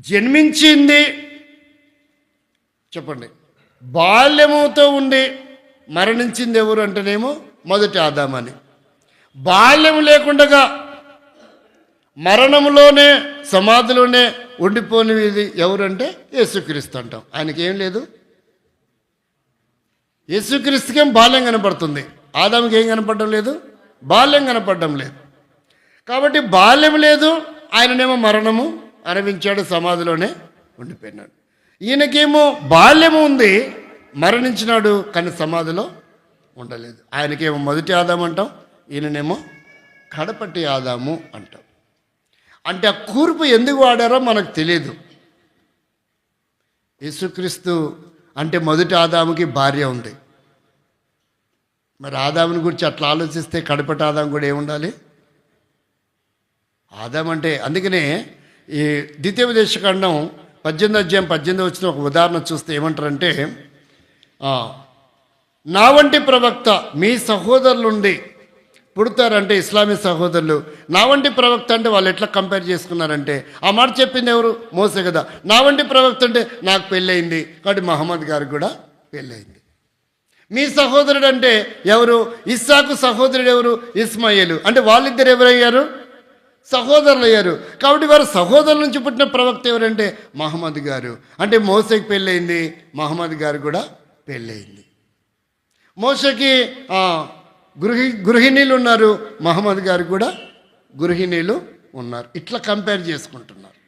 జన్మించింది చెప్పండి, బాల్యముతో ఉండి మరణించింది ఎవరు అంటేనేమో మొదటి ఆదామని. బాల్యం లేకుండగా మరణంలోనే సమాధిలోనే ఉండిపోనిది ఎవరంటే యేసుక్రీస్తు అంటాం. ఆయనకేం లేదు. యేసుక్రీస్తుకేం బాల్యం కనపడుతుంది, ఆదాముకి ఏం కనపడడం లేదు, బాల్యం కనపడడం లేదు. కాబట్టి బాల్యం లేదు, ఆయననేమో మరణము అనుభవించాడు, సమాధిలోనే ఉండిపోయినాడు. ఈయనకేమో బాల్యము ఉంది, మరణించినాడు కానీ సమాధిలో ఉండలేదు. ఆయనకేమో మొదటి ఆదాము అంటాం, ఈయననేమో కడపటి ఆదాము అంటాం. అంటే ఆ కూర్పు ఎందుకు వాడారో మనకు తెలియదు. యేసుక్రీస్తు అంటే మొదటి ఆదాముకి భార్య ఉంది. మరి ఆదాముని గురించి అట్లా ఆలోచిస్తే కడపటి ఆదాము కూడా ఏముండాలి? ఆదాం అంటే అందుకనే ఈ ద్వితీయోపదేశకాండం 18 ఒక ఉదాహరణ చూస్తే ఏమంటారంటే, నా వంటి ప్రవక్త మీ సహోదరులుండి పుడతారంటే, ఇస్లామీ సహోదరులు నా వంటి ప్రవక్త అంటే వాళ్ళు ఎట్లా కంపేర్ చేసుకున్నారంటే, ఆ మాట చెప్పింది ఎవరు? మోసే కదా. నా వంటి ప్రవక్త అంటే నాకు పెళ్ళయింది కాబట్టి మహమ్మద్ గారికి కూడా పెళ్ళయింది. మీ సహోదరుడు అంటే ఎవరు? ఇస్సాకు సహోదరుడు ఎవరు? ఇస్మాయిలు. అంటే వాళ్ళిద్దరు ఎవరయ్యారు? సహోదరులు అయ్యారు. కాబట్టి వారు సహోదరుల నుంచి పుట్టిన ప్రవక్త ఎవరంటే మహమ్మద్ గారు. అంటే మోసేకి పెళ్ళయింది, మహమ్మద్ గారు కూడా పెళ్ళయింది. మోసేకి గృహిణీలు ఉన్నారు, మహమ్మద్ గారు కూడా గృహిణీలు ఉన్నారు. ఇట్లా కంపేర్ చేసుకుంటున్నారు.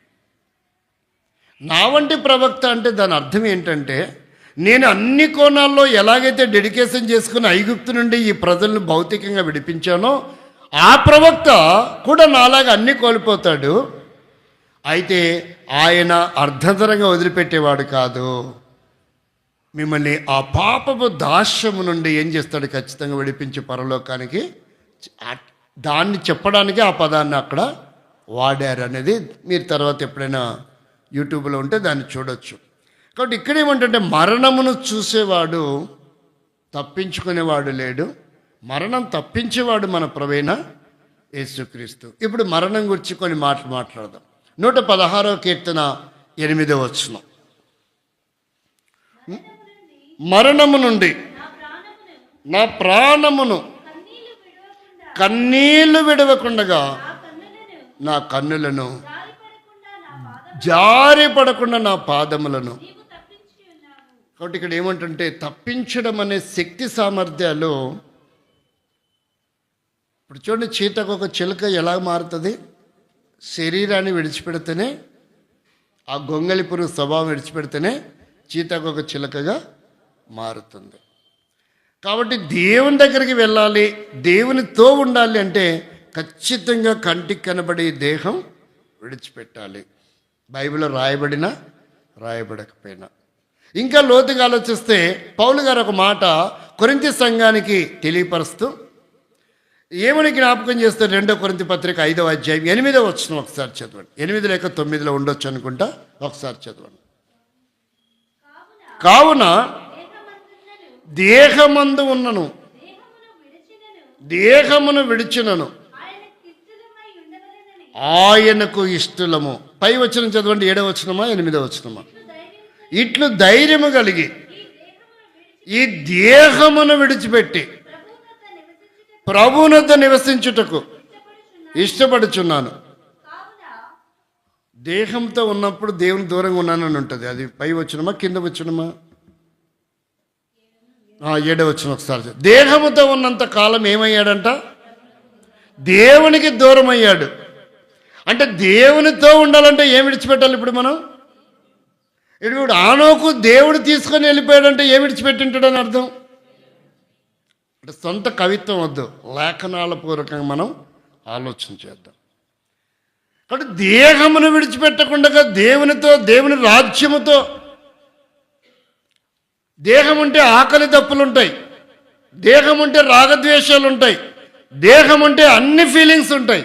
నా వంటి ప్రవక్త అంటే దాని అర్థం ఏంటంటే, నేను అన్ని కోణాల్లో ఎలాగైతే డెడికేషన్ చేసుకుని ఐగుప్తు నుండి ఈ ప్రజలను భౌతికంగా విడిపించానో, ఆ ప్రవక్త కూడా నాలాగా అన్నీ కోల్పోతాడు. అయితే ఆయన అర్ధంతరంగా వదిలిపెట్టేవాడు కాదు. మిమ్మల్ని ఆ పాపపు దాస్యము నుండి ఏం చేస్తాడు? ఖచ్చితంగా విడిపించి పరలోకానికి. దాన్ని చెప్పడానికి ఆ పదాన్ని అక్కడ వాడారు అనేది మీరు తర్వాత ఎప్పుడైనా యూట్యూబ్లో ఉంటే దాన్ని చూడొచ్చు. కాబట్టి ఇక్కడ ఏమంటే, మరణమును చూసేవాడు తప్పించుకునేవాడు లేడు, మరణం తప్పించేవాడు మన ప్రభువైన యేసుక్రీస్తు. ఇప్పుడు మరణం గురించి కొన్ని మాటలు మాట్లాడదాం. 116వ కీర్తన 8వ వచనం, మరణము నుండి నా ప్రాణమును కన్నీళ్లు విడవకుండగా నా కన్నులను జారిపడకుండా నా పాదములను. కాబట్టి ఇక్కడ ఏమంటుంటే, తప్పించడం అనే శక్తి సామర్థ్యాలు. ఇప్పుడు చూడండి, చీతకు ఒక చిలుక ఎలా మారుతుంది? శరీరాన్ని విడిచిపెడితేనే, ఆ గొంగళి పురుగు స్వభావం విడిచిపెడితేనే చీతకు ఒక చిలుకగా మారుతుంది. కాబట్టి దేవుని దగ్గరికి వెళ్ళాలి, దేవునితో ఉండాలి అంటే ఖచ్చితంగా కంటికి కనబడే దేహం విడిచిపెట్టాలి. బైబిల్లో రాయబడినా రాయబడకపోయినా. ఇంకా లోతుగా ఆలోచిస్తే పౌలు గారు ఒక మాట కొరింథీ సంఘానికి తెలియపరుస్తూ ఏమని జ్ఞాపకం చేస్తారు? 2 కొరింథీ పత్రిక 5వ అధ్యాయం 8వ వచనం ఒకసారి చదవండి. 8 లేక 9లో ఉండొచ్చు అనుకుంటా, ఒకసారి చదవండి. కావున దేహమందు ఉన్నను దేహమును విడిచినను ఆయనకు ఇష్టలము. పై వచనం చదవండి, 7వ వచనమా 8వ వచనమా? ఇట్లు ధైర్యము కలిగి ఈ దేహమును విడిచిపెట్టి ప్రభువునొద్ద నివసించుటకు ఇష్టపడుచున్నాను. దేహంతో ఉన్నప్పుడు దేవుని దూరంగా ఉన్నానని ఉంటుంది. అది పై వచనమా కింద వచనమా? 7వ వచనం ఒకసారి. దేహముతో ఉన్నంత కాలం ఏమయ్యాడంట? దేవునికి దూరం అయ్యాడు. అంటే దేవునితో ఉండాలంటే ఏం విడిచిపెట్టాలి? ఇప్పుడు మనం ఇప్పుడు ఆనోకు దేవుడు తీసుకొని వెళ్ళిపోయాడంటే ఏం విడిచిపెట్టింటాడని అర్థం. అంటే సొంత కవిత్వం వద్దు, లేఖనాల పూర్వకంగా మనం ఆలోచన చేద్దాం. కాబట్టి దేహమును విడిచిపెట్టకుండా దేవునితో, దేవుని రాజ్యముతో. దేహం ఉంటే ఆకలి దప్పులు ఉంటాయి, దేహం ఉంటే రాగద్వేషాలు ఉంటాయి, దేహం ఉంటే అన్ని ఫీలింగ్స్ ఉంటాయి.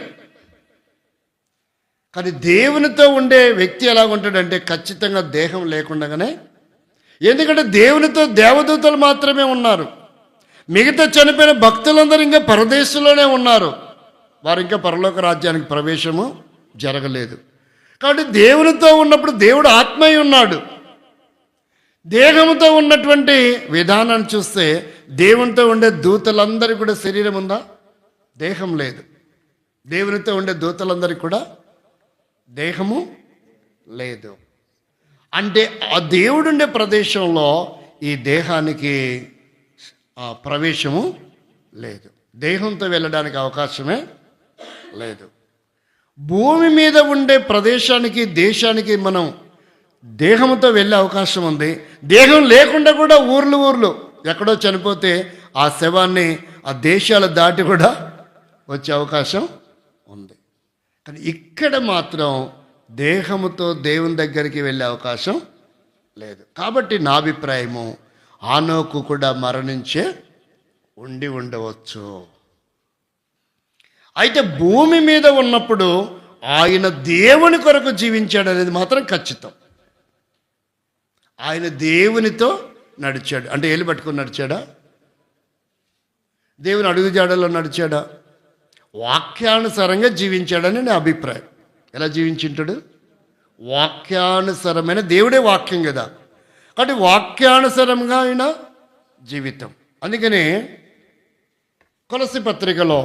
కానీ దేవునితో ఉండే వ్యక్తి ఎలాగుంటాడంటే ఖచ్చితంగా దేహం లేకుండానే. ఎందుకంటే దేవునితో దేవదూతలు మాత్రమే ఉన్నారు, మిగతా చనిపోయిన భక్తులందరూ ఇంకా పరదేశంలోనే ఉన్నారు, వారు ఇంకా పరలోక రాజ్యానికి ప్రవేశము జరగలేదు. కాబట్టి దేవునితో ఉన్నప్పుడు దేవుడు ఆత్మయ్య ఉన్నాడు. దేహంతో ఉన్నటువంటి విధానాన్ని చూస్తే దేవునితో ఉండే దూతలందరికీ కూడా శరీరం ఉందా? దేహం లేదు. దేవునితో ఉండే దూతలందరికీ కూడా దేహము లేదు. అంటే ఆ దేవుడుండే ప్రదేశంలో ఈ దేహానికి ప్రవేశము లేదు, దేహంతో వెళ్ళడానికి అవకాశమే లేదు. భూమి మీద ఉండే ప్రదేశానికి, దేశానికి మనం దేహంతో వెళ్ళే అవకాశం ఉంది. దేహం లేకుండా కూడా ఊర్లు ఎక్కడో చనిపోతే ఆ శవాన్ని ఆ దేశాలు దాటి కూడా వచ్చే అవకాశం ఉంది. కానీ ఇక్కడ మాత్రం దేహముతో దేవుని దగ్గరికి వెళ్ళే అవకాశం లేదు. కాబట్టి నా అభిప్రాయము, ఆనోకు కూడా మరణించే ఉండవచ్చు. అయితే భూమి మీద ఉన్నప్పుడు ఆయన దేవుని కొరకు జీవించాడు అనేది మాత్రం ఖచ్చితం. ఆయన దేవునితో నడిచాడు. అంటే ఏళ్ళు పట్టుకొని నడిచాడా? దేవుని అడుగుజాడలో నడిచాడా? వాక్యానుసారంగా జీవించాడని నా అభిప్రాయం. ఎలా జీవించుంటాడు? వాక్యానుసారమైన, దేవుడే వాక్యం కదా, కాబట్టి వాక్యానుసారంగా ఆయన జీవితం. అందుకని కొలస్సీ పత్రికలో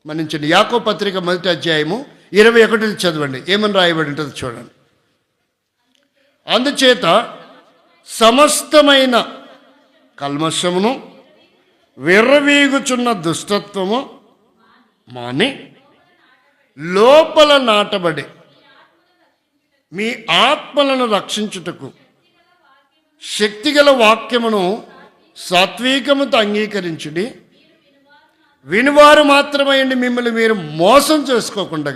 మన్నించండి, యాకోబు పత్రిక 1వ అధ్యాయము 21 చదవండి. ఏమని రాయబడి ఉంటుంది చూడండి. అందుచేత సమస్తమైన కల్మషమును, విర్రవీగుచున్న దుష్టత్వము మాని లోపల నాటబడి మీ ఆత్మలను రక్షించుటకు శక్తిగల వాక్యమును సాత్వికముతో అంగీకరించుడి. వినువారు మాత్రమేండి, మిమ్మల్ని మీరు మోసం చేసుకోకుండా.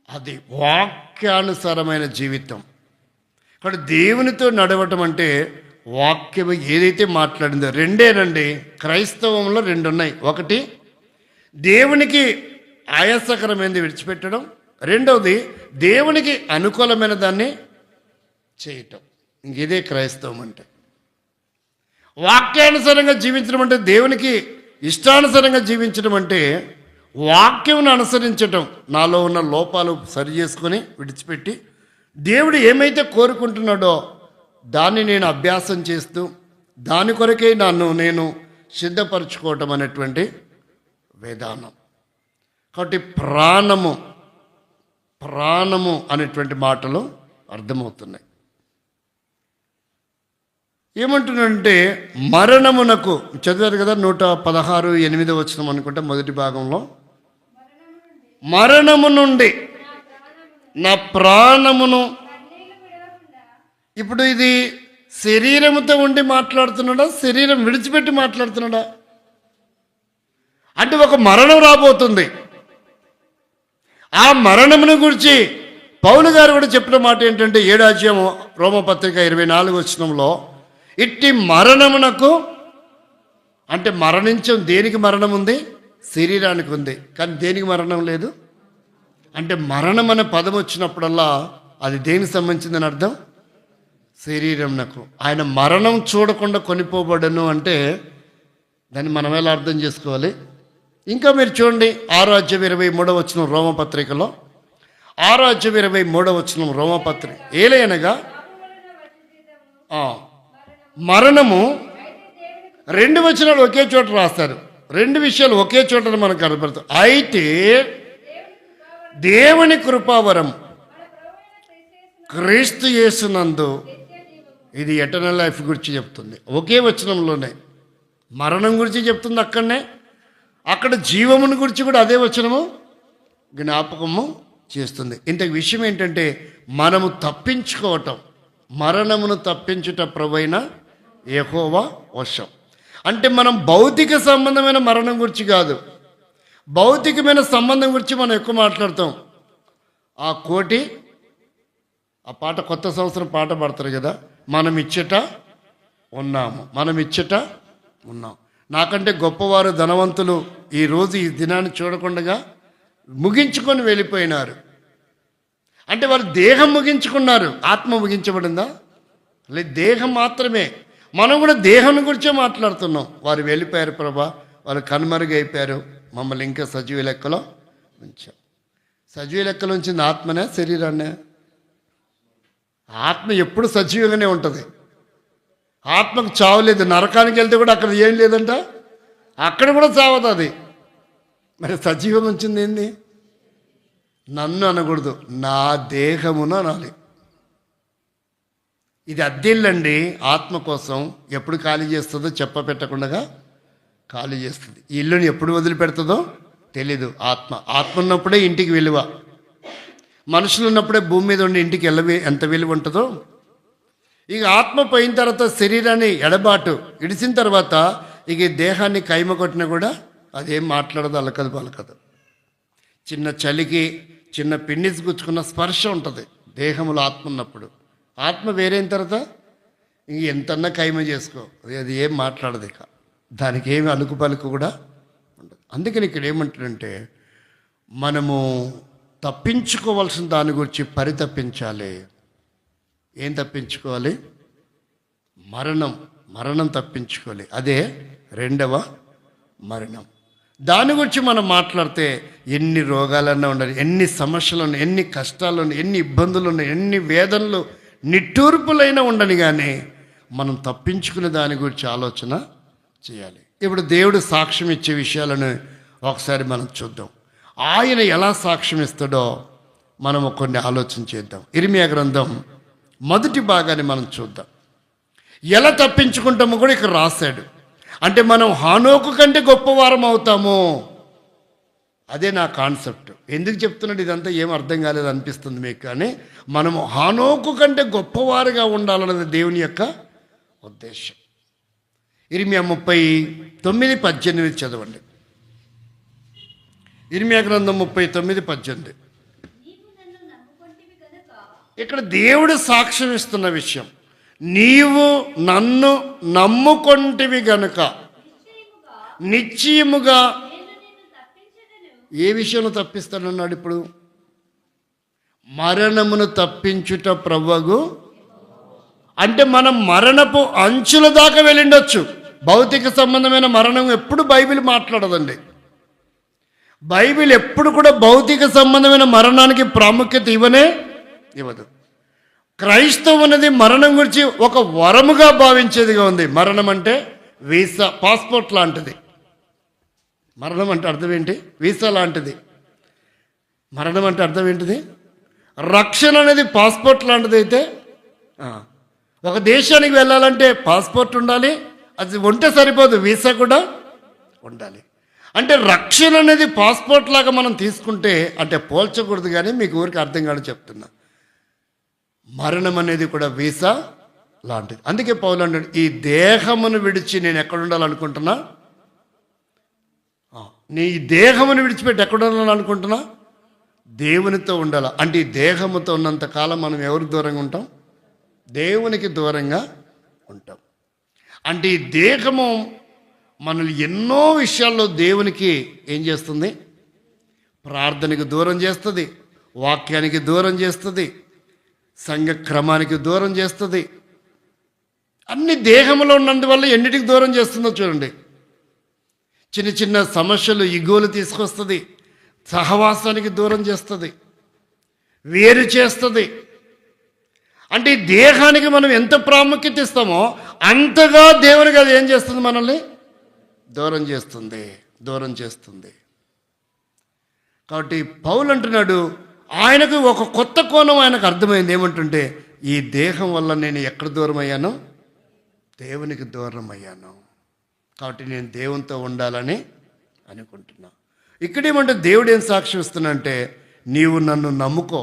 అది వాక్యానుసారమైన జీవితం. కాబట్టి దేవునితో నడవటం అంటే వాక్యం ఏదైతే మాట్లాడిందో రెండేనండి. క్రైస్తవంలో 2 ఉన్నాయి. ఒకటి దేవునికి ఆయాసకరమైనది విడిచిపెట్టడం, రెండవది దేవునికి అనుకూలమైన దాన్ని చేయటం. ఇంకేదే క్రైస్తవం అంటే. వాక్యానుసారంగా జీవించడం అంటే, దేవునికి ఇష్టానుసారంగా జీవించడం అంటే వాక్యంను అనుసరించటం, నాలో ఉన్న లోపాలు సరి చేసుకొని విడిచిపెట్టి దేవుడు ఏమైతే కోరుకుంటున్నాడో దాన్ని నేను అభ్యాసం చేస్తూ దాని కొరకే నేను సిద్ధపరచుకోవటం అనేటువంటి విధానం. కాబట్టి ప్రాణము అనేటువంటి మాటలు అర్థమవుతున్నాయి. ఏమంటున్నాడంటే మరణమునకు, చదివారు కదా 116:8 వచనం అనుకుంటా మొదటి భాగంలో, మరణము నుండి నా ప్రాణమును. ఇప్పుడు ఇది శరీరముతో ఉండి మాట్లాడుతున్నాడా, శరీరం విడిచిపెట్టి మాట్లాడుతున్నాడా? అంటే ఒక మరణం రాబోతుంది. ఆ మరణమును గురించి పౌలు గారు కూడా చెప్పిన మాట ఏంటంటే 7వ అధ్యాయం రోమపత్రిక 24వ వచనంలో, ఇట్టి మరణమునకు, అంటే మరణించం, దేనికి మరణం ఉంది? శరీరానికి ఉంది. కానీ దేనికి మరణం లేదు? అంటే మరణం అనే పదం వచ్చినప్పుడల్లా అది దేనికి సంబంధించిందని అర్థం? శరీరంనకు. ఆయన మరణం చూడకుండా కొనిపోబడను అంటే దాన్ని మనం ఎలా అర్థం చేసుకోవాలి? ఇంకా మీరు చూడండి 6వ అధ్యాయం 23వ వచనం రోమపత్రికలో, 6వ అధ్యాయం 23వ వచనం రోమపత్రిక, ఏలయనగా మరణము, 2 వచనాలు ఒకే చోట రాస్తారు, 2 విషయాలు ఒకే చోట మనకు కనపడతాయి. అయితే దేవుని కృపావరం క్రీస్తు యేసునందు, ఇది ఎటర్నల్ లైఫ్ గురించి చెప్తుంది. ఒకే వచనంలోనే మరణం గురించి చెప్తుంది, అక్కడ జీవముని గురించి కూడా అదే వచనము జ్ఞాపకము చేస్తుంది. ఇంత విషయం ఏంటంటే మనము తప్పించుకోవటం, మరణమును తప్పించుట ప్రభువైన యెహోవా వశం. అంటే మనం భౌతిక సంబంధమైన మరణం గురించి కాదు, భౌతికమైన సంబంధం గురించి మనం ఎక్కువ మాట్లాడతాం. ఆ కోటి, ఆ పాట కొత్త సంవత్సరం పాట పాడతారు కదా, మనం ఇచ్చట ఉన్నాము, మనం ఇచ్చట ఉన్నాం. నాకంటే గొప్పవారు ధనవంతులు ఈరోజు ఈ దినాన్ని చూడకుండా ముగించుకొని వెళ్ళిపోయినారు. అంటే వారు దేహం ముగించుకున్నారు, ఆత్మ ముగించబడిందా? లేదు, దేహం మాత్రమే. మనం కూడా దేహం గురించే మాట్లాడుతున్నాం. వారు వెళ్ళిపోయారు ప్రభా, వారు కనుమరుగైపోయారు, మమ్మల్ని ఇంకా సజీవ లెక్కలో ఉంచాం. సజీవ లెక్కలో ఉంచింది ఆత్మనే, శరీరాన్నే? ఆత్మ ఎప్పుడు సజీవంగానే ఉంటుంది. ఆత్మకు చావు లేదు. నరకానికి వెళ్తే కూడా అక్కడ ఏం లేదంట, అక్కడ కూడా చావదు అది. మరి సజీవం ఉంచింది ఏంది? నన్ను అనకూడదు, నా దేహమును అనాలి. ఇది అద్దెల్లండి. ఆత్మ కోసం ఎప్పుడు ఖాళీ చేస్తుందో చెప్ప పెట్టకుండా ఖాళీ చేస్తుంది. ఈ ఇల్లుని ఎప్పుడు వదిలిపెడుతుందో తెలీదు. ఆత్మ ఉన్నప్పుడే ఇంటికి విలువ. మనుషులు ఉన్నప్పుడే భూమి మీద ఉండి ఇంటికి ఎంత విలువ ఉంటుందో, ఇక ఆత్మ పోయిన తర్వాత శరీరాన్ని ఎడబాటు ఇడిసిన తర్వాత ఇక దేహాన్ని కైమ కొట్టినా కూడా అదేం మాట్లాడదు, అలకదు పలకదు. చిన్న చలికి చిన్న పిన్నిస్ గుచ్చుకున్న స్పర్శ ఉంటుంది దేహంలో ఆత్మ ఉన్నప్పుడు. ఆత్మ వేరైన తర్వాత ఇంక ఎంతన్నా కైమ చేసుకో, అది ఏం మాట్లాడదు, ఇక దానికి ఏమి అలుకు పలుకు కూడా ఉండదు. అందుకని ఇక్కడ ఏమంటాడంటే, మనము తప్పించుకోవాల్సిన దాని గురించి పరితపించాలి. ఏం తప్పించుకోవాలి? మరణం తప్పించుకోవాలి. అదే రెండవ మరణం. దాని గురించి మనం మాట్లాడితే ఎన్ని రోగాలన్నా ఉండాలి, ఎన్ని సమస్యలు ఉన్నాయి, ఎన్ని కష్టాలు ఉన్నాయి, ఎన్ని ఇబ్బందులు ఉన్నాయి, ఎన్ని వేదనలు నిట్టూర్పులైనా ఉండని, కానీ మనం తప్పించుకునే దాని గురించి ఆలోచన చేయాలి. ఇప్పుడు దేవుడు సాక్ష్యం ఇచ్చే విషయాలను ఒకసారి మనం చూద్దాం. ఆయన ఎలా సాక్ష్యం ఇస్తాడో మనం కొన్ని ఆలోచన చేద్దాం. ఇర్మియా గ్రంథం మొదటి భాగాన్ని మనం చూద్దాం. ఎలా తప్పించుకుంటామో కూడా ఇక్కడ రాశాడు. అంటే మనం హానోకు కంటే గొప్పవారం అవుతాము. అదే నా కాన్సెప్ట్. ఎందుకు చెప్తున్నాడు ఇదంతా ఏం అర్థం కాలేదు అనిపిస్తుంది మీకు, కానీ మనము హానోకు కంటే గొప్పవారుగా ఉండాలన్నది దేవుని యొక్క ఉద్దేశం. ఇర్మియా 39:18 చదవండి. ఇర్మియా గ్రంథం 39:18. ఇక్కడ దేవుడు సాక్ష్యం ఇస్తున్న విషయం, నీవు నన్ను నమ్ముకొంటివి గనుక నిశ్చయముగా. ఏ విషయంలో తప్పిస్తానన్నాడు? ఇప్పుడు మరణమును తప్పించుట ప్రభువు. అంటే మనం మరణపు అంచుల దాకా వెళ్ళిండొచ్చు. భౌతిక సంబంధమైన మరణం ఎప్పుడు బైబిల్ మాట్లాడదండి. బైబిల్ ఎప్పుడు కూడా భౌతిక సంబంధమైన మరణానికి ప్రాముఖ్యత ఇవ్వదు. క్రైస్తవం అనేది మరణం గురించి ఒక వరముగా భావించేదిగా ఉంది. మరణం అంటే వీసా, పాస్పోర్ట్ లాంటిది. మరణం అంటే అర్థం ఏంటి? వీసా లాంటిది. మరణం అంటే అర్థం ఏంటిది? రక్షణ అనేది పాస్పోర్ట్ లాంటిది. అయితే ఒక దేశానికి వెళ్ళాలంటే పాస్పోర్ట్ ఉండాలి, అది ఉంటే సరిపోదు, వీసా కూడా ఉండాలి. అంటే రక్షణ అనేది పాస్పోర్ట్ లాగా మనం తీసుకుంటే, అంటే పోల్చకూడదు, కానీ మీకు ఊరికి అర్థం కాదు చెప్తున్నా. మరణం అనేది కూడా వీసా లాంటిది. అందుకే పౌలు అంటాడు, ఈ దేహమును విడిచి నేను ఎక్కడ ఉండాలనుకుంటున్నా? నీ దేహమును విడిచిపెట్టి ఎక్కడ ఉండాలనుకుంటున్నా? దేవునితో ఉండాల. అంటే ఈ దేహముతో ఉన్నంతకాలం మనం ఎవరికి దూరంగా ఉంటాం? దేవునికి దూరంగా ఉంటాం. అంటే ఈ దేహము మనల్ని ఎన్నో విషయాల్లో దేవునికి ఏం చేస్తుంది? ప్రార్థనకి దూరం చేస్తుంది, వాక్యానికి దూరం చేస్తుంది, సంఘ క్రమానికి దూరం చేస్తుంది. అన్ని దేహంలో ఉన్నందువల్ల ఎన్నిటికి దూరం చేస్తుందో చూడండి. చిన్న చిన్న సమస్యలు ఇగోలు తీసుకొస్తుంది, సహవాసానికి దూరం చేస్తుంది, వేరు చేస్తుంది. అంటే ఈ దేహానికి మనం ఎంత ప్రాముఖ్యత ఇస్తామో అంతగా దేవునికి అది ఏం చేస్తుంది? మనల్ని దూరం చేస్తుంది. కాబట్టి పౌలు అంటున్నాడు, ఆయనకు ఒక కొత్త కోణం ఆయనకు అర్థమైంది. ఏమంటుంటే, ఈ దేహం వల్ల నేను ఎక్కడ దూరం అయ్యాను? దేవునికి దూరం అయ్యాను. కాబట్టి నేను దేవునితో ఉండాలని అనుకుంటున్నా. ఇక్కడేమంటే దేవుడు ఏం సాక్ష్యం ఇస్తున్నా, నీవు నన్ను నమ్ముకో.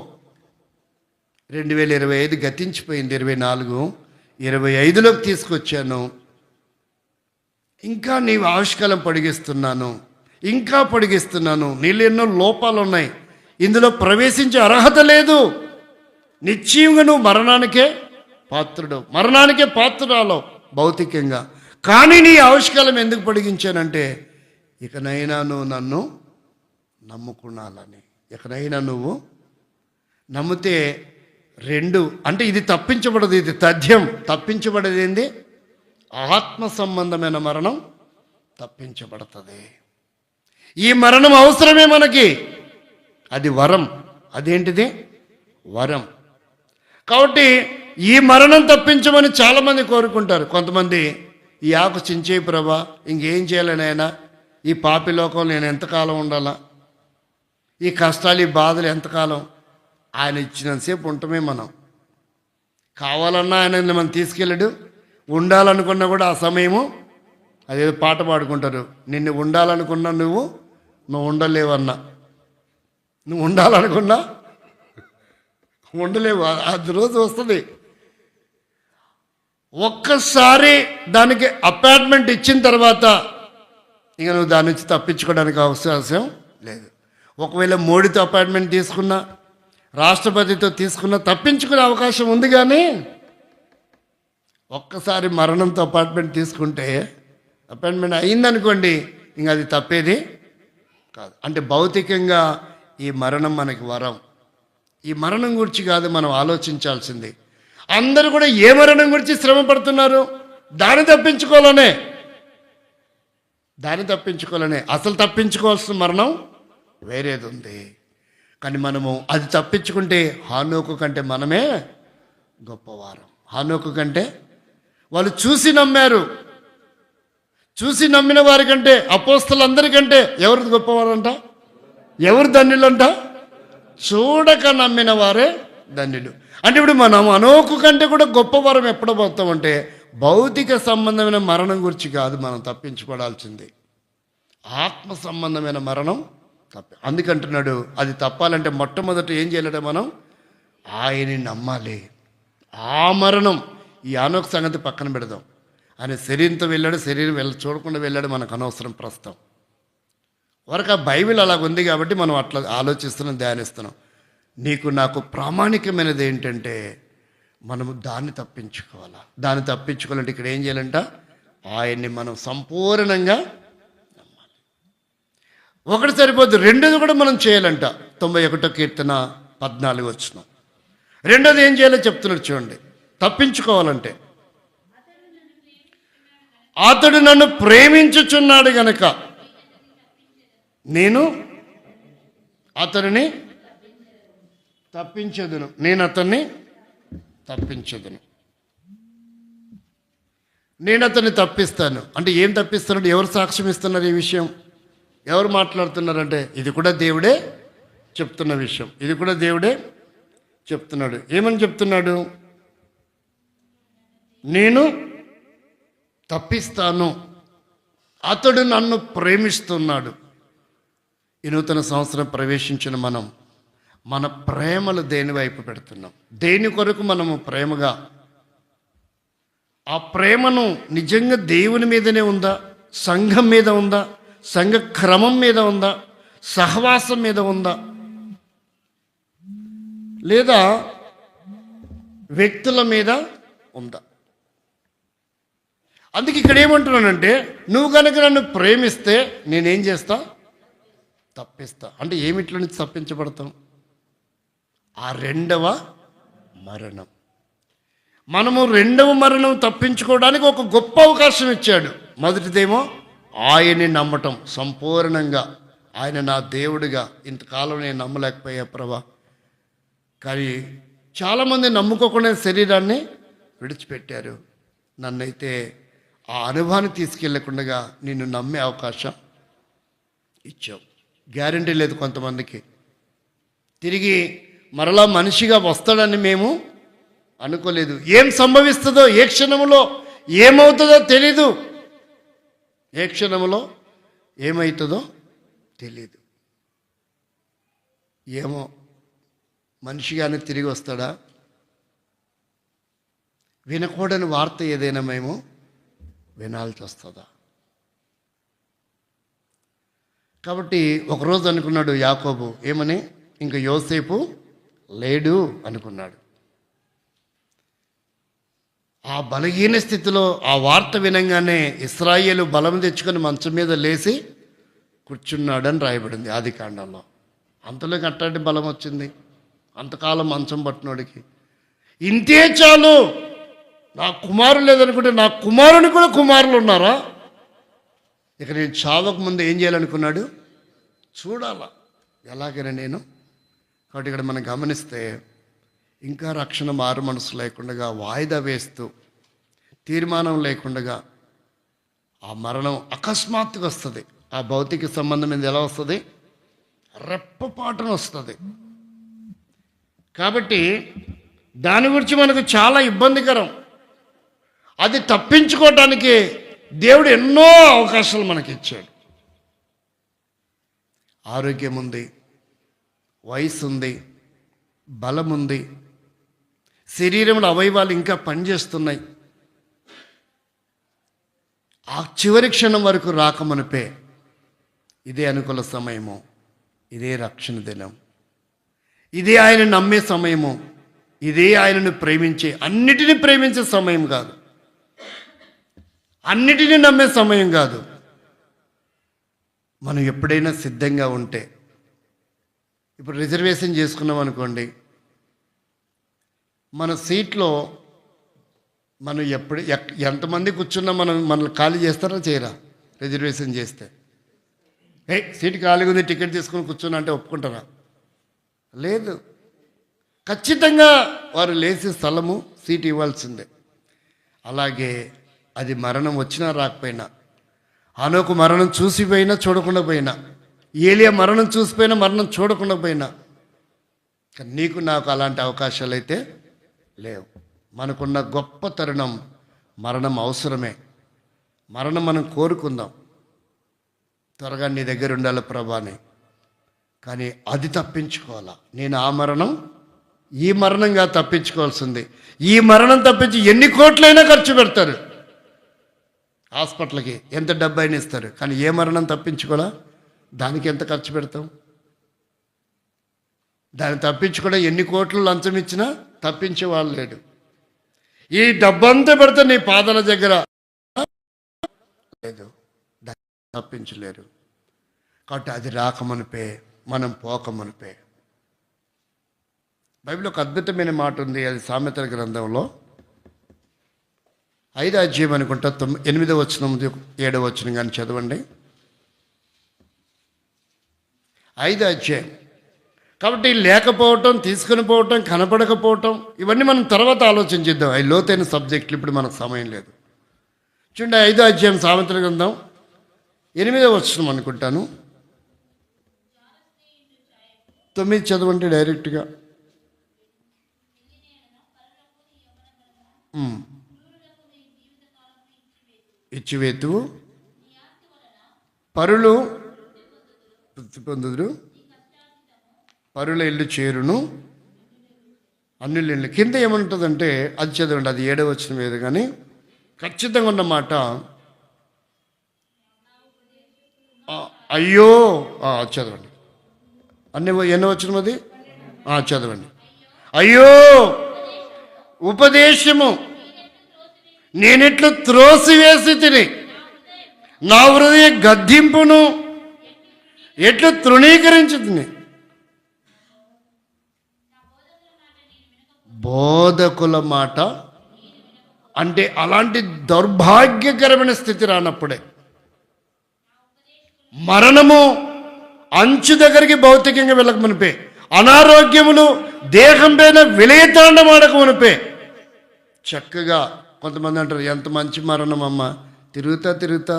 2025 గతించిపోయింది, 24, 25లోకి తీసుకొచ్చాను. ఇంకా నీవు ఆయుష్కాలం పొడిగిస్తున్నాను. ఇంకా పొడిగిస్తున్నాను. నీళ్ళు ఎన్నో లోపాలు ఉన్నాయి, ఇందులో ప్రవేశించే అర్హత లేదు. నిశ్చయంగా నువ్వు మరణానికే పాత్రుడు, మరణానికే పాత్రురాలో భౌతికంగా. కానీ నీ ఆవిష్కాలం ఎందుకు పొడిగించానంటే ఇకనైనా నువ్వు నన్ను నమ్ముకున్నాలని. ఇకనైనా నువ్వు నమ్మితే రెండు అంటే ఇది తప్పించబడదు, ఇది తథ్యం. తప్పించబడేది ఏంది? ఆత్మ సంబంధమైన మరణం తప్పించబడుతుంది. ఈ మరణం అవసరమే మనకి, అది వరం. అదేంటిది? వరం. కాబట్టి ఈ మరణం తప్పించమని చాలామంది కోరుకుంటారు. కొంతమంది ఈ ఆకు చించేయి ప్రభా, ఇంకేం చేయాలనైనా, ఈ పాపి లోకం నేను ఎంతకాలం ఉండాలా, ఈ కష్టాలు ఈ బాధలు ఎంతకాలం? ఆయన ఇచ్చినంతసేపు ఉండటమే మనం. కావాలన్నా ఆయన మనం తీసుకెళ్ళడు, ఉండాలనుకున్నా కూడా ఆ సమయము అదేదో పాట పాడుకుంటారు, నిన్ను ఉండాలనుకున్నా నువ్వు ఉండలేవన్నా. నువ్వు ఉండాలనుకున్నా ఉండలేవు, అది రోజు వస్తుంది. ఒక్కసారి దానికి అపాయింట్మెంట్ ఇచ్చిన తర్వాత ఇక నువ్వు దాని నుంచి తప్పించుకోవడానికి అవకాశం లేదు. ఒకవేళ మోడీతో అపాయింట్మెంట్ తీసుకున్నా, రాష్ట్రపతితో తీసుకున్నా తప్పించుకునే అవకాశం ఉంది. కానీ ఒక్కసారి మరణంతో అపాయింట్మెంట్ తీసుకుంటే, అపాయింట్మెంట్ అయిందనుకోండి, ఇంక అది తప్పేది కాదు. అంటే భౌతికంగా ఈ మరణం మనకి వరం. ఈ మరణం గురించి కాదు మనం ఆలోచించాల్సింది. అందరూ కూడా ఏ మరణం గురించి శ్రమ పడుతున్నారు? దాన్ని తప్పించుకోవాలనే. అసలు తప్పించుకోవాల్సిన మరణం వేరేది ఉంది. కానీ మనము అది తప్పించుకుంటే హానోకు కంటే మనమే గొప్పవారం. హానోకు కంటే వాళ్ళు చూసి నమ్మారు. చూసి నమ్మిన వారికంటే, అపోస్తలందరికంటే ఎవరు గొప్పవారంట? ఎవరు ధన్యులంట? చూడక నమ్మిన వారే ధన్యులు. అంటే ఇప్పుడు మనం హనోకు కంటే కూడా గొప్ప వరం ఎప్పుడు పోతామంటే భౌతిక సంబంధమైన మరణం గురించి కాదు మనం తప్పించుకోవాల్సింది, ఆత్మ సంబంధమైన మరణం అందుకంటున్నాడు. అది తప్పాలంటే మొట్టమొదట ఏం చేయాలంటే మనం ఆయన్ని నమ్మాలి. ఆ మరణం, ఈ హనోకు సంగతి పక్కన పెడదాం. ఆయన శరీరంతో వెళ్ళాడు, శరీరం చూడకుండా వెళ్ళాడు, మనకు అనవసరం ప్రస్తుతం వరకు. ఆ బైబిల్ అలాగుంది కాబట్టి మనం అట్లా ఆలోచిస్తున్నాం, ధ్యానిస్తున్నాం. నీకు నాకు ప్రామాణికమైనది ఏంటంటే మనము దాన్ని తప్పించుకోవాలా. దాన్ని తప్పించుకోవాలంటే ఇక్కడ ఏం చేయాలంట? ఆయన్ని మనం సంపూర్ణంగా నమ్మాలి. ఒకటి సరిపోద్దు, రెండోది కూడా మనం చేయాలంట. 91 కీర్తన 14 వచనం. రెండోది ఏం చేయాలో చెప్తున్నాడు చూడండి. తప్పించుకోవాలంటే అతడు నన్ను ప్రేమించుచున్నాడు గనక నేను అతనిని తప్పించదును. నేను అతన్ని తప్పించదును. నేను అతన్ని తప్పిస్తాను. అంటే ఏం తప్పిస్తున్నాడు? ఎవరు సాక్ష్యం ఇస్తున్నారు ఈ విషయం? ఎవరు మాట్లాడుతున్నారంటే ఇది కూడా దేవుడే చెప్తున్న విషయం. ఇది కూడా దేవుడే చెప్తున్నాడు. ఏమని చెప్తున్నాడు? నేను తప్పిస్తాను, అతడు నన్ను ప్రేమిస్తున్నాడు. ఈ నూతన సంవత్సరం ప్రవేశించిన మనం మన ప్రేమలు దేని వైపు పెడుతున్నాం? దేని కొరకు మనము ప్రేమగా, ఆ ప్రేమను నిజంగా దేవుని మీదనే ఉందా, సంఘం మీద ఉందా, సంఘ క్రమం మీద ఉందా, సహవాసం మీద ఉందా, లేదా వ్యక్తుల మీద ఉందా? అందుకే ఇక్కడ ఏమంటున్నానంటే నువ్వు కనుక నన్ను ప్రేమిస్తే నేనేం చేస్తా? తప్పిస్తా. అంటే ఏమిట్ల నుంచి తప్పించబడతాం? ఆ రెండవ మరణం. మనము రెండవ మరణం తప్పించుకోవడానికి ఒక గొప్ప అవకాశం ఇచ్చాడు. మొదటిదేమో ఆయన్ని నమ్మటం సంపూర్ణంగా. ఆయన నా దేవుడిగా. ఇంతకాలం నేను నమ్మలేకపోయా ప్రభా. కానీ చాలామంది నమ్ముకోకుండా శరీరాన్ని విడిచిపెట్టారు. నన్నైతే ఆ అనుభవాన్ని తీసుకెళ్ళకుండా నిన్ను నమ్మే అవకాశం ఇచ్చావు. గ్యారంటీ లేదు కొంతమందికి. తిరిగి మరలా మనిషిగా వస్తాడని మేము అనుకోలేదు. ఏం సంభవిస్తుందో, ఏ క్షణంలో ఏమవుతుందో తెలీదు. ఏ క్షణంలో ఏమవుతుందో తెలీదు. ఏమో మనిషిగానే తిరిగి వస్తాడా? వినకూడని వార్త ఏదైనా మేము వినాల్సి వస్తుందా? కాబట్టి ఒకరోజు అనుకున్నాడు యాకోబు, ఏమని, ఇంకా యోసేపు లేడు అనుకున్నాడు. ఆ బలహీన స్థితిలో ఆ వార్త వినంగానే ఇశ్రాయేలు బలం తెచ్చుకొని మంచం మీద లేచి కూర్చున్నాడని రాయబడింది ఆదికాండంలో. అంతలోకి అట్లాంటి బలం వచ్చింది అంతకాలం మంచం పట్టినోడికి. ఇంతే చాలు, నా కుమారులు లేదనుకుంటే నా కుమారుని కూడా కుమారులు ఉన్నారా, ఇక నేను చావక ముందు ఏం చేయాలనుకున్నాడు, చూడాలా ఎలాగైనా నేను. కాబట్టి ఇక్కడ మనం గమనిస్తే ఇంకా రక్షణ మారు మనసు లేకుండా వాయిదా వేస్తూ తీర్మానం లేకుండా ఆ మరణం అకస్మాత్తుగా వస్తుంది. ఆ భౌతిక సంబంధం మీద ఎలా వస్తుంది, రెప్పపాటున వస్తుంది. కాబట్టి దాని గురించి మనకు చాలా ఇబ్బందికరం. అది తప్పించుకోవటానికి దేవుడు ఎన్నో అవకాశాలు మనకి ఇచ్చాడు. ఆరోగ్యం ఉంది, వయసు ఉంది, బలం ఉంది, శరీరంలో అవయవాలు ఇంకా పనిచేస్తున్నాయి. ఆ చివరి క్షణం వరకు రాకమనిపే ఇదే అనుకూల సమయము, ఇదే రక్షణ దినం, ఇదే ఆయన నమ్మే సమయము, ఇదే ఆయనను ప్రేమించే, అన్నిటినీ ప్రేమించే సమయం కాదు, అన్నిటినీ నమ్మే సమయం కాదు. మనం ఎప్పుడైనా సిద్ధంగా ఉంటే, ఇప్పుడు రిజర్వేషన్ చేసుకున్నాం అనుకోండి, మన సీట్లో మనం ఎంతమంది కూర్చున్నా మనల్ని ఖాళీ చేస్తారా చేయరా? రిజర్వేషన్ చేస్తే సీట్ ఖాళీగా ఉంది టికెట్ తీసుకుని కూర్చున్నా అంటే ఒప్పుకుంటారా? లేదు. ఖచ్చితంగా వారు లేచి స్థలము సీట్ ఇవ్వాల్సిందే. అలాగే అది మరణం వచ్చినా రాకపోయినా, హనోకు మరణం చూసిపోయినా చూడకుండా పోయినా, ఏలియా మరణం చూసిపోయినా మరణం చూడకుండా పోయినా, నీకు నాకు అలాంటి అవకాశాలు అయితే లేవు. మనకున్న గొప్ప తరుణం మరణం అవసరమే. మరణం మనం కోరుకుందాం, త్వరగా నీ దగ్గర ఉండాలి ప్రభాని, కానీ అది తప్పించుకోవాలా. నేను ఆ మరణం ఈ మరణంగా తప్పించుకోవాల్సింది. ఈ మరణం తప్పించి ఎన్ని కోట్లైనా ఖర్చు పెడతారు, హాస్పిటల్కి ఎంత డబ్బు అయినా ఇస్తారు, కానీ ఏ మరణం తప్పించుకోవాలా, దానికి ఎంత ఖర్చు పెడతాం? దాన్ని తప్పించుకోవడం ఎన్ని కోట్లు లంచం ఇచ్చినా తప్పించే వాళ్ళు లేడు. ఈ డబ్బంతా పెడితే నీ పాదాల దగ్గర లేదు, దాన్ని తప్పించలేరు. కాబట్టి అది రాకమనిపే, మనం పోకమనిపే. బైబిల్లో ఒక అద్భుతమైన మాట ఉంది, అది సామెతల గ్రంథంలో 5వ అధ్యాయం అనుకుంటా, 8వ వచనం 7వ వచనం కానీ చదవండి. 5వ అధ్యాయం. కాబట్టి లేకపోవటం, తీసుకుని పోవటం, కనపడకపోవటం, ఇవన్నీ మనం తర్వాత ఆలోచించిద్దాం. అవి లోతైన సబ్జెక్టులు, ఇప్పుడు మనకు సమయం లేదు. చూడండి, 5వ అధ్యాయం సామెతల గ్రంథం 8వ వచనం అనుకుంటాను. 9 చదవండి డైరెక్ట్గా. ఇచ్చివేతువు, పరులు తృప్తి పొందుదురు, పరుల ఇల్లు చేరును, అన్యుల ఇల్లు. కింద ఏమంటుందంటే అది చదవండి, అది 7వ వచనం ఏది కానీ ఖచ్చితంగా ఉన్నమాట. అయ్యో చదవండి, ఎన్నో వచనం అది చదవండి. అయ్యో ఉపదేశము నేనెట్లు త్రోసివేసి తిని, నా హృదయ గద్దింపును ఎట్లు తృణీకరించి తిని. బోధకుల మాట అంటే అలాంటి దౌర్భాగ్యకరమైన స్థితి రానప్పుడే, మరణము అంచు దగ్గరికి భౌతికంగా వెళ్ళక మునిపే, అనారోగ్యములు దేహం పైన విలయతాండమాడక మునిపే చక్కగా, కొంతమంది అంటారు ఎంత మంచి మరణం అమ్మ, తిరుగుతా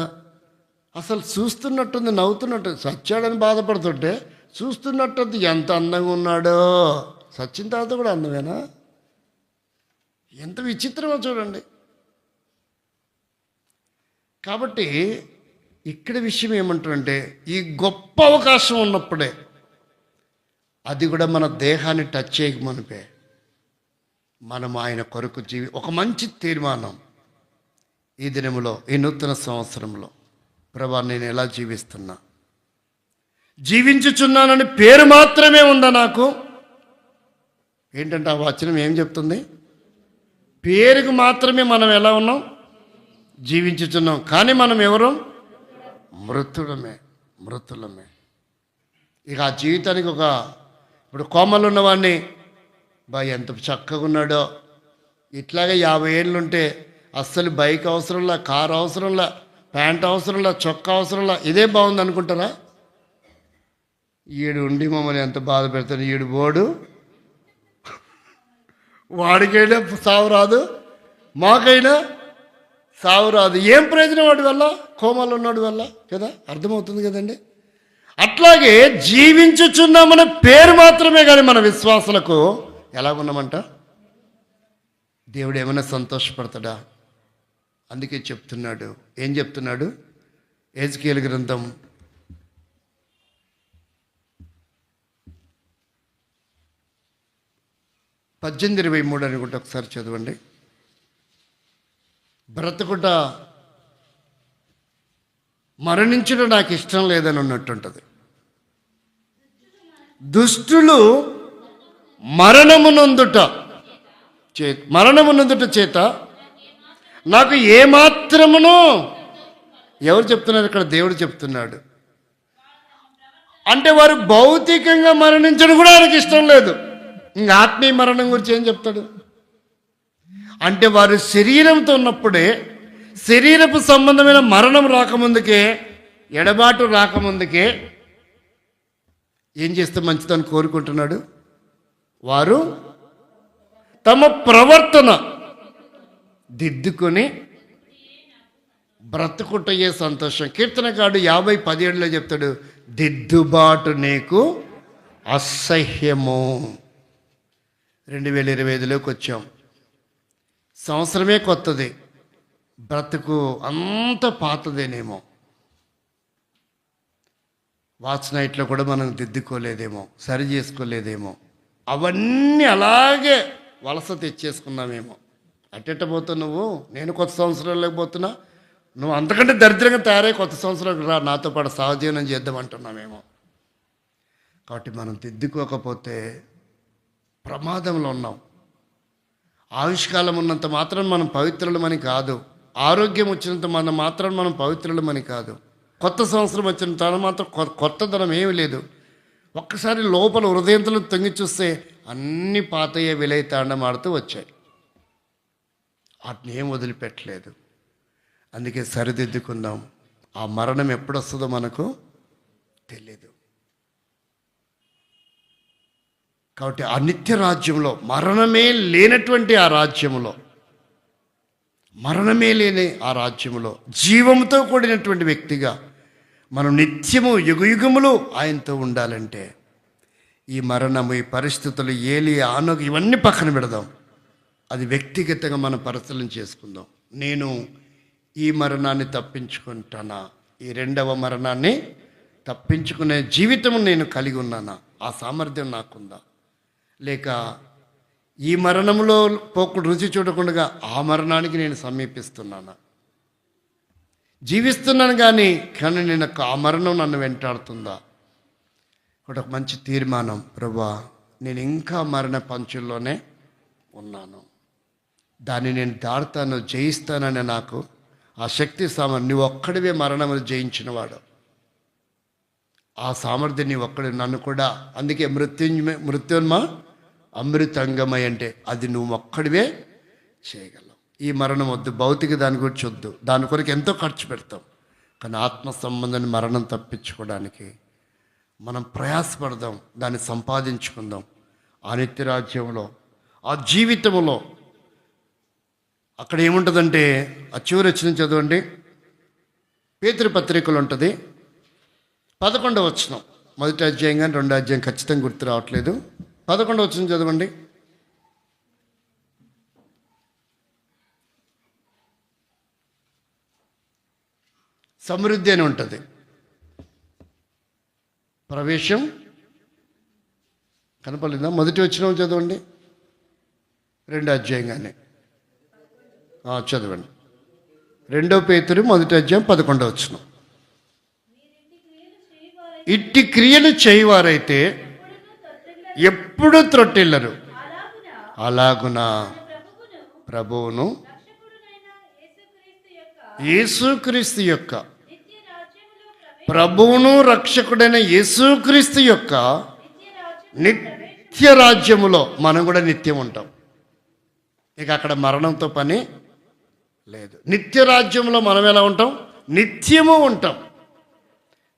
అసలు చూస్తున్నట్టుంది, నవ్వుతున్నట్టు, సచ్చాడని బాధపడుతుంటే చూస్తున్నట్టుంది, ఎంత అందంగా ఉన్నాడో. సచ్చిన తర్వాత కూడా అందమేనా? ఎంత విచిత్రమో చూడండి. కాబట్టి ఇక్కడ విషయం ఏమంటారంటే, ఈ గొప్ప అవకాశం ఉన్నప్పుడే, అది కూడా మన దేహాన్ని టచ్ చేయకమునిపే మనం ఆయన కొరకు ఒక మంచి తీర్మానం ఈ దినములో, ఈ నూతన సంవత్సరంలో, ప్రభా నేను ఎలా జీవిస్తున్నా, జీవించుచున్నానని పేరు మాత్రమే ఉందా నాకు? ఏంటంటే ఆ వచనం ఏం చెప్తుంది? పేరుకు మాత్రమే మనం ఎలా ఉన్నాం? జీవించుచున్నాం. కానీ మనం ఎవరు? మృతులమే. ఇక ఆ జీవితానికి ఇప్పుడు కోమలు ఉన్నవాడిని ఎంత చక్కగా ఉన్నాడో, ఇట్లాగే 50 ఏళ్ళు ఉంటే అస్సలు బైక్ అవసరంలా, కారు అవసరంలా, ప్యాంట్ అవసరంలా, చొక్కా అవసరంలా, ఇదే బాగుంది అనుకుంటారా? ఈడు ఉండి మమ్మల్ని ఎంత బాధ పెడతాడు, ఈడు బోడు, వాడికైనా సావు రాదు, మాకైనా సావు రాదు. ఏం ప్రయోజనం వాడి వల్ల? కోమాలో ఉన్నాడు వల్ల కదా, అర్థమవుతుంది కదండి. అట్లాగే జీవించుచున్నామనే పేరు మాత్రమే కానీ మన విశ్వాసులకు ఎలాగున్నామంట? దేవుడు ఏమైనా సంతోషపడతాడా? అందుకే చెప్తున్నాడు. ఏం చెప్తున్నాడు? ఎజ్కేలు గ్రంథం 18:23 అనుకుంటే ఒకసారి చదవండి. బ్రతుకుట మరణించడం నాకు ఇష్టం లేదని ఉన్నట్టుంటుంది. దుష్టులు మరణమునందుట చేత నాకు ఏమాత్రమును, ఎవరు చెప్తున్నారు ఇక్కడ? దేవుడు చెప్తున్నాడు. అంటే వారు భౌతికంగా మరణించడం కూడా ఆయనకి ఇష్టం లేదు. ఇంకా ఆత్మీయ మరణం గురించి ఏం చెప్తాడు? అంటే వారు శరీరంతో ఉన్నప్పుడే, శరీరపు సంబంధమైన మరణం రాకముందుకే, ఎడబాటు రాకముందుకే ఏం చేస్తే మంచిదని కోరుకుంటున్నాడు? వారు తమ ప్రవర్తన దిద్దుకొని బ్రతుకుటయే సంతోషం. కీర్తనకారుడు 50:17 చెప్తాడు, దిద్దుబాటు నీకు అసహ్యము. 2025లోకి వచ్చాం. సంవత్సరమే కొత్తది, బ్రతుకు అంత పాతదేనేమో. వాచ్ నైట్లో కూడా మనం దిద్దుకోలేదేమో, సరి చేసుకోలేదేమో, అవన్నీ అలాగే వలస తెచ్చేసుకున్నామేమో. అట్టెట్ట పోతావు నువ్వు? నేను కొత్త సంవత్సరంలోకి పోతున్నా, నువ్వు అంతకంటే దరిద్రంగా తయారై కొత్త సంవత్సరంలోకి రా, నాతో పాటు సహజీవనం చేద్దామంటున్నామేమో. కాబట్టి మనం దిద్దుకోకపోతే ప్రమాదంలో ఉన్నాం. ఆయుష్కాలం ఉన్నంత మాత్రం మనం పవిత్రులమని కాదు, ఆరోగ్యం వచ్చినంత మాత్రం మనం పవిత్రులమని కాదు, కొత్త సంవత్సరం వచ్చినంత మాత్రం కొత్తదనం ఏమీ లేదు. ఒక్కసారి లోపల హృదయంతో తొంగి చూస్తే అన్ని పాతయ్యే విలయ తాండమాడుతూ వచ్చాయి. వాటిని ఏం వదిలిపెట్టలేదు. అందుకే సరిదిద్దుకుందాం. ఆ మరణం ఎప్పుడు వస్తుందో మనకు తెలియదు. కాబట్టి ఆ నిత్య రాజ్యంలో, మరణమే లేనటువంటి ఆ రాజ్యంలో, మరణమే లేని ఆ రాజ్యంలో జీవంతో కూడినటువంటి వ్యక్తిగా మనం నిత్యము యుగయుగములు ఆయనతో ఉండాలంటే ఈ మరణము, ఈ పరిస్థితులు, ఏలి ఆనోగు ఇవన్నీ పక్కన పెడదాం. అది వ్యక్తిగతంగా మనం పరిశీలన చేసుకుందాం. నేను ఈ మరణాన్ని తప్పించుకుంటానా? ఈ రెండవ మరణాన్ని తప్పించుకునే జీవితం నేను కలిగి ఉన్నానా? ఆ సామర్థ్యం నాకుందా? లేక ఈ మరణంలో పోకు రుచి చూడకుండా ఆ మరణానికి నేను సమీపిస్తున్నానా? జీవిస్తున్నాను కానీ నేను ఆ మరణం నన్ను వెంటాడుతుందా? ఒక మంచి తీర్మానం, ప్రభువా నేను ఇంకా మరణ పంచుల్లోనే ఉన్నాను, దాన్ని నేను దాడుతాను, జయిస్తానని నాకు ఆ శక్తి సామర్థ్యం, నువ్వు ఒక్కడివే మరణమును జయించినవాడు, ఆ సామర్థ్యం నీ ఒక్కడి, నన్ను కూడా. అందుకే మృత్యున్మ అమృతంగమై అంటే అది నువ్వు ఒక్కడివే చేయగలవు. ఈ మరణం వద్దు, భౌతిక దాని గురించి వద్దు, దాని కొరకు ఎంతో ఖర్చు పెడతాం. కానీ ఆత్మ సంబంధాన్ని మరణం తప్పించుకోవడానికి మనం ప్రయాసపడదాం, దాన్ని సంపాదించుకుందాం. ఆ నిత్యరాజ్యంలో, ఆ జీవితంలో అక్కడ ఏముంటుందంటే, ఆ చివరి వచ్చిన చదవండి, పేతురు పత్రికలు ఉంటుంది, 11వ వచనం, మొదటి అధ్యాయం కానీ 2వ అధ్యాయం ఖచ్చితంగా గుర్తు రావట్లేదు. 11వ వచనం చదవండి. సమృద్ధి అని ఉంటుంది. ప్రవేశం కనపడలేదా? మొదటి వచనం చదవండి, 2వ అధ్యాయం కానీ చదవండి. 2వ పేతురు మొదటి అధ్యాయం 11వ వచనం. ఇట్టి క్రియలు చేయవారైతే ఎప్పుడు త్రొట్టిల్లరు. అలాగున ప్రభువును యేసుక్రీస్తు యొక్క ప్రభువును రక్షకుడైన యేసుక్రీస్తు యొక్క నిత్య రాజ్యములో మనం కూడా నిత్యం ఉంటాం. ఇక అక్కడ మరణంతో పని లేదు. నిత్య రాజ్యంలో మనం ఎలా ఉంటాం? నిత్యము ఉంటాం.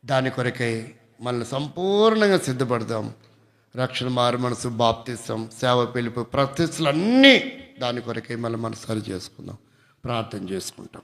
దాని కొరకై మనల్ని సంపూర్ణంగా సిద్ధపడదాం. రక్షణ, మారు మనసు, బాప్తిసం, సేవ, పిలుపు, ప్రతిష్టలు అన్నీ దాని కొరకై మనం సరి చేసుకుందాం. ప్రార్థన చేసుకుంటాం.